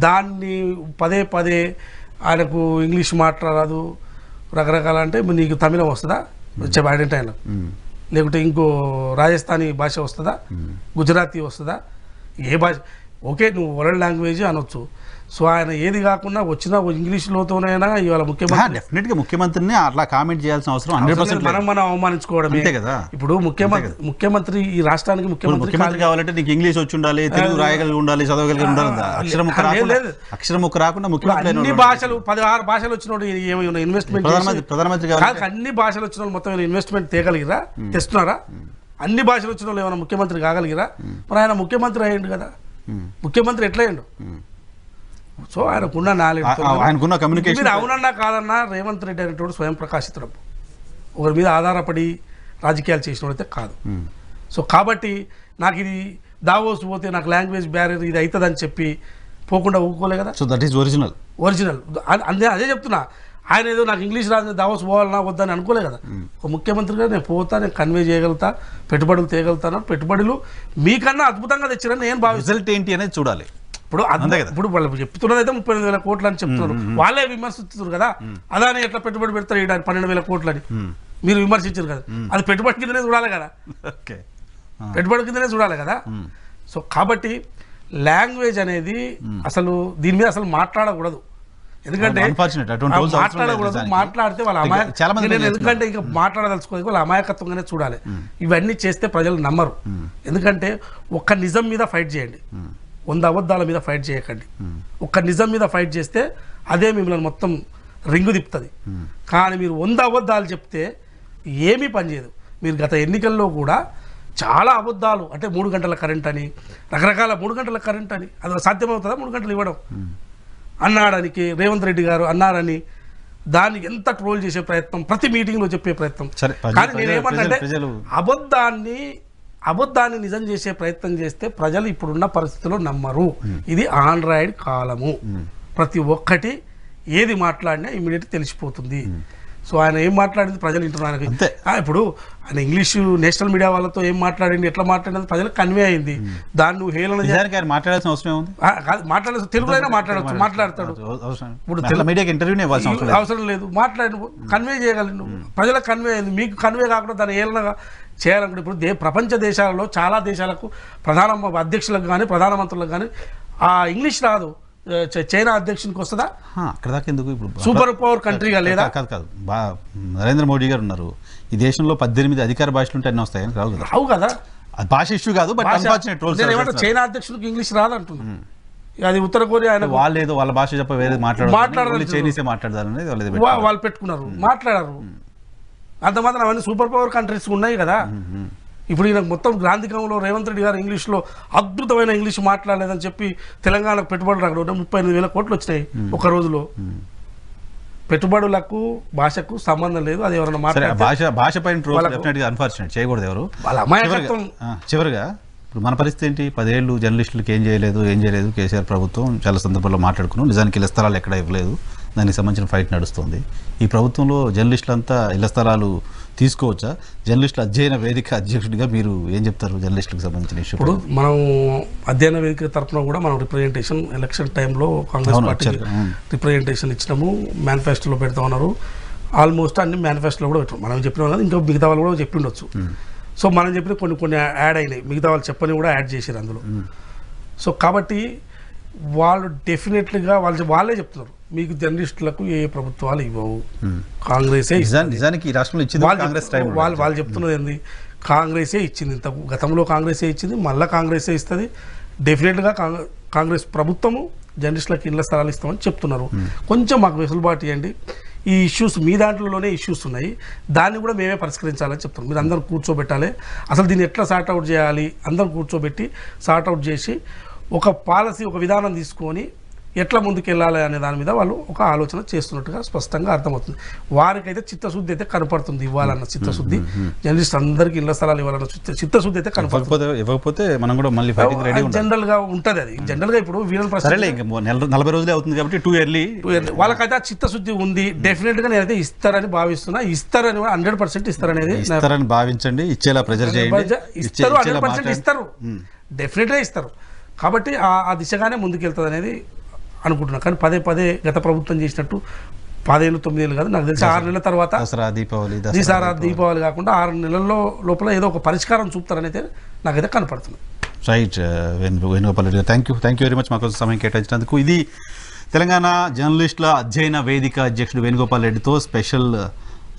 Speaker 2: దాన్ని పదే ఆయనకు ఇంగ్లీష్ మాట్లాడదు రకరకాల అంటే నీకు తమిళం వస్తుందా ఐడెంటైన్, లేకుంటే ఇంకో రాజస్థానీ భాష వస్తుందా, గుజరాతీ వస్తుందా, ఏ భాష ఓకే నువ్వు వరల్డ్ లాంగ్వేజ్ అనొచ్చు. సో ఆయన ఏది కాకుండా వచ్చిన ఇంగ్లీష్లోతోనైనా ఇవాళ
Speaker 1: ముఖ్యమంత్రిని అట్లా కామెంట్ చేయాల్సిన అవసరం 100%
Speaker 2: మనం అవమానించుకోవడమే కదా. ఇప్పుడు ముఖ్యమంత్రి ఈ రాష్ట్రానికి
Speaker 1: ముఖ్యమంత్రి కావాలంటే నీకు ఇంగ్లీష్ వచ్చి ఉండాలి, తెలుగు రాయగలిగి ఉండాలి, చదవగలిగి ఉండాలి. అక్షరం ముక్క రాకుండా ముఖ్యమంత్రి
Speaker 2: అన్ని భాషలు 16 భాషలు వచ్చినోడు ఏమైనా ఇన్వెస్ట్మెంట్
Speaker 1: ప్రధానమంత్రి
Speaker 2: అన్ని భాషలు వచ్చిన వాళ్ళు మొత్తం ఇన్వెస్ట్మెంట్ తేగలిగిరా, తెస్తున్నారా? అన్ని భాషలు వచ్చిన వాళ్ళు ఏమైనా ముఖ్యమంత్రి కాగలిగిరా? మరి ఆయన ముఖ్యమంత్రి అయ్యిండు కదా, ముఖ్యమంత్రి ఎట్లా అయ్యిండు? సో ఆయనకున్న
Speaker 1: ఆయనకున్న కమ్యూనికేషన్
Speaker 2: అవునన్నా కాదన్నా రేవంత్ రెడ్డి అనేటువంటి స్వయం ప్రకాశితుడు, ఒకరి మీద ఆధారపడి రాజకీయాలు చేసిన అయితే కాదు. సో కాబట్టి నాకు ఇది దావోస్ పోతే నాకు లాంగ్వేజ్ బ్యారియర్ ఇది అవుతుందని చెప్పి పోకుండా ఊరుకోలే కదా.
Speaker 1: సో దట్ ఈస్ ఒరిజినల్
Speaker 2: అదే చెప్తున్నా. ఆయన ఏదో నాకు ఇంగ్లీష్ రాదు దావోస్ పోవాలన్నా వద్దని అనుకోలే కదా. ఒక ముఖ్యమంత్రిగా నేను పోతా, నేను కన్వే చేయగలుగుతా, పెట్టుబడులు తేగలుగుతాను. పెట్టుబడులు మీకన్నా అద్భుతంగా తెచ్చారని నేను
Speaker 1: రిజల్ట్ ఏంటి అనేది చూడాలి.
Speaker 2: ఇప్పుడు ఇప్పుడు వాళ్ళు చెప్తున్నది అయితే 38,000 కోట్లు అని చెప్తున్నారు, వాళ్ళే విమర్శిస్తున్నారు కదా. అదాని ఎట్లా పెట్టుబడి పెడతారు 12,000 కోట్లు అని మీరు విమర్శించారు కదా, అది పెట్టుబడి కిందనే చూడాలి కదా, పెట్టుబడి కిందనే చూడాలి కదా. సో కాబట్టి లాంగ్వేజ్ అనేది అసలు దీని మీద అసలు మాట్లాడకూడదు, ఎందుకంటే మాట్లాడకూడదు. మాట్లాడితే వాళ్ళ ఎందుకంటే ఇంకా మాట్లాడదలుచుకోవాలి, వాళ్ళ అమాయకత్వంగానే చూడాలి. ఇవన్నీ చేస్తే ప్రజలు నమ్మరు. ఎందుకంటే ఒక్క నిజం మీద ఫైట్ చేయండి, 100 అబద్ధాల మీద ఫైట్ చేయకండి. ఒక్క నిజం మీద ఫైట్ చేస్తే అదే మిమ్మల్ని మొత్తం రింగు తిప్పుతుంది. కానీ మీరు 100 అబద్ధాలు చెప్తే ఏమీ పనిచేయదు. మీరు గత ఎన్నికల్లో కూడా చాలా అబద్ధాలు, అంటే 3 గంటల కరెంట్ అని, రకరకాల 3 గంటల కరెంట్ అని, అది సాధ్యమవుతుందా 3 గంటలు ఇవ్వడం అన్నాడానికి, రేవంత్ రెడ్డి గారు అన్నారని దాన్ని ఎంత ట్రోల్ చేసే ప్రయత్నం, ప్రతి మీటింగ్లో చెప్పే ప్రయత్నం. కానీ నేనేమంటే అబద్ధాన్ని నిజం చేసే ప్రయత్నం చేస్తే ప్రజలు ఇప్పుడున్న పరిస్థితుల్లో నమ్మరు. ఇది ఆండ్రాయిడ్ కాలము, ప్రతి ఒక్కటి ఏది మాట్లాడినా ఇమీడియట్ తెలిసిపోతుంది. సో ఆయన ఏం మాట్లాడింది ప్రజలు వింటున్నారు. ఇప్పుడు ఆయన ఇంగ్లీషు నేషనల్ మీడియా వాళ్ళతో ఏం మాట్లాడింది, ఎట్లా మాట్లాడినది ప్రజలకు కన్వే అయింది. దాన్ని నువ్వు హేళన
Speaker 1: మాట్లాడాల్సిన అవసరం ఉంది,
Speaker 2: మాట్లాడే తెలుగులో అయినా మాట్లాడచ్చు, మాట్లాడతాడు. ఇప్పుడు మీడియాకి ఇంటర్వ్యూ అవసరం లేదు, మాట్లాడి కన్వే చేయగలను, ప్రజలకు కన్వే అయింది. మీకు కన్వే కాకుండా దాన్ని హేళనగా చేయాలనుకుంటే ఇప్పుడు ప్రపంచ దేశాలలో చాలా దేశాలకు ప్రధాన అధ్యక్షులకు కానీ ప్రధానమంత్రులకు కానీ ఆ ఇంగ్లీష్ రాదు. చైనా అధ్యక్షునికి వస్తుందా?
Speaker 1: అక్కడ దాకా ఎందుకు, ఇప్పుడు
Speaker 2: సూపర్ పవర్ కంట్రీగా లేదా?
Speaker 1: కాదు నరేంద్ర మోడీ గారు ఉన్నారు, ఈ దేశంలో 18 అధికార భాషలు ఉంటే అన్నీ వస్తాయని రావు కదా.
Speaker 2: రావు కదా,
Speaker 1: భాష ఇష్యూ కాదు. బట్
Speaker 2: చైనా అధ్యక్షునికి ఇంగ్లీష్ రాదంటున్నా, అది ఉత్తర కొరియా ఆయన
Speaker 1: వాళ్ళు వాళ్ళ భాష చెప్ప వేరే మాట్లాడారు, చైనీసే మాట్లాడదారనేది
Speaker 2: వాళ్ళు పెట్టుకున్నారు, మాట్లాడారు. అంత మాత్రం అవన్నీ సూపర్ పవర్ కంట్రీస్ ఉన్నాయి కదా. ఇప్పుడు ఈయన మొత్తం గ్రాంధికంలో రేవంత్ రెడ్డి గారు ఇంగ్లీష్లో అద్భుతమైన ఇంగ్లీష్ మాట్లాడలేదని చెప్పి తెలంగాణకు పెట్టుబడులు రాకడం 38,000 కోట్లు వచ్చినాయి ఒక రోజులో. పెట్టుబడులకు భాషకు సంబంధం లేదు, అది ఎవరైనా మాట్లాడే
Speaker 1: భాష పైన అన్ఫార్చునేట్ చేయకూడదు ఎవరు. చివరిగా ఇప్పుడు మన పరిస్థితి ఏంటి? 10 ఏళ్ళు జర్నలిస్టులకు ఏం చేయలేదు కేసీఆర్ ప్రభుత్వం చాలా సందర్భాల్లో మాట్లాడుకున్నాం. నిజానికి ఇళ్ల స్థలాలు ఎక్కడ ఇవ్వలేదు, దానికి సంబంధించిన ఫైట్ నడుస్తుంది. ఈ ప్రభుత్వంలో జర్నలిస్టులంతా ఇళ్ల స్థలాలు తీసుకోవచ్చా? జర్నలిస్టుల అధ్యయన వేదిక అధ్యక్షుడిగా మీరు ఏం చెప్తారు జర్నలిస్టులకు సంబంధించిన ఇష్యూ?
Speaker 2: ఇప్పుడు మనం అధ్యయన వేదిక తరఫున కూడా మనం రిప్రజెంటేషన్ ఎలక్షన్ టైంలో కాంగ్రెస్ పార్టీ రిప్రజెంటేషన్ ఇచ్చినాము, మేనిఫెస్టోలో పెడతా ఉన్నారు. ఆల్మోస్ట్ అన్ని మేనిఫెస్టోలో కూడా పెట్టాం. మనం చెప్పిన వాళ్ళు ఇంకా మిగతా వాళ్ళు కూడా చెప్పి ఉండొచ్చు. సో మనం చెప్పిన కొన్ని యాడ్ అయినాయి, మిగతా వాళ్ళు చెప్పని కూడా యాడ్ చేశారు అందులో. సో కాబట్టి వాళ్ళు డెఫినెట్లీగా వాళ్ళే చెప్తున్నారు మీకు జర్నలిస్టులకు ఏ ప్రభుత్వాలు ఇవ్వవు, కాంగ్రెసే
Speaker 1: నిజానికి ఈ రాష్ట్రంలో ఇచ్చింది.
Speaker 2: వాళ్ళు చెప్తున్నది ఏంది, కాంగ్రెసే ఇచ్చింది, ఇంత గతంలో కాంగ్రెసే ఇచ్చింది, మళ్ళీ కాంగ్రెసే ఇస్తుంది. డెఫినెట్గా కాంగ్రెస్ ప్రభుత్వము జర్నలిస్టులకు ఇళ్ల స్థలాలు ఇస్తామని చెప్తున్నారు. కొంచెం మాకు వెసులుబాటు ఇవ్వండి, ఈ ఇష్యూస్ మీ దాంట్లోనే ఇష్యూస్ ఉన్నాయి, దాన్ని కూడా మేమే పరిష్కరించాలని చెప్తున్నాం. మీరు అందరూ కూర్చోబెట్టాలి, అసలు దీన్ని ఎట్లా సార్ట్అవుట్ చేయాలి, అందరూ కూర్చోబెట్టి సార్ట్అవుట్ చేసి ఒక పాలసీ, ఒక విధానం తీసుకొని ఎట్లా ముందుకెళ్ళాలి అనే దాని మీద వాళ్ళు ఒక ఆలోచన చేస్తున్నట్టుగా స్పష్టంగా అర్థమవుతుంది. వారికైతే చిత్తశుద్ధి అయితే కనపడుతుంది, ఇవ్వాలన్న చిత్తశుద్ధి, జర్నలిస్ట్ అందరికీ ఇళ్ల స్థలాలు ఇవ్వాలన్న చిత్తశుద్ధి అయితే కనపడుతుంది.
Speaker 1: ఇవ్వకపోతే మనం కూడా మళ్ళీ ఫైటింగ్ రెడీ
Speaker 2: జనరల్ గా ఉంటుంది. అది జనరల్ గా ఇప్పుడు వీరన్ ప్రసాద్
Speaker 1: 40 రోజులే అవుతుంది కాబట్టి టూ ఇయర్లీ
Speaker 2: వాళ్ళకైతే ఆ చిత్తశుద్ధి ఉంది. డెఫినెట్ గా నేనైతే ఇస్తారని భావిస్తున్నా, ఇస్తారని 100% ఇస్తారనేది
Speaker 1: భావించండి, ఇచ్చేలా ప్రెజర్ చేయండి.
Speaker 2: ఇస్తారు, 100% ఇస్తారు, డెఫినెట్ గా ఇస్తారు. కాబట్టి ఆ దిశగానే ముందుకెళ్తుంది అనేది అనుకుంటున్నా. కానీ పదే గత ప్రభుత్వం చేసినట్టు 10 ఏళ్ళు 9 ఏళ్ళు కాదు, నాకు తెలిసి 6 నెలల తర్వాత దీపావళి కాకుండా 6 నెలల్లో లోపల ఏదో ఒక పరిష్కారం చూపుతారని అయితే నాకైతే కనపడుతుంది.
Speaker 1: రైట్, వేణుగోపాల్ రెడ్డి గారు, థ్యాంక్ యూ వెరీ మచ్ మాకు సమయం కేటాయించినందుకు. ఇది తెలంగాణ జర్నలిస్టుల అధ్యయన వేదిక అధ్యక్షుడు వేణుగోపాల్ రెడ్డితో స్పెషల్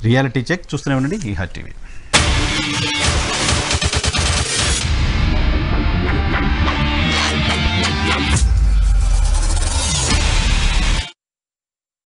Speaker 1: రియాలిటీ చెక్. చూస్తూనే ఉండండి ఈ హాట్ టీవీ.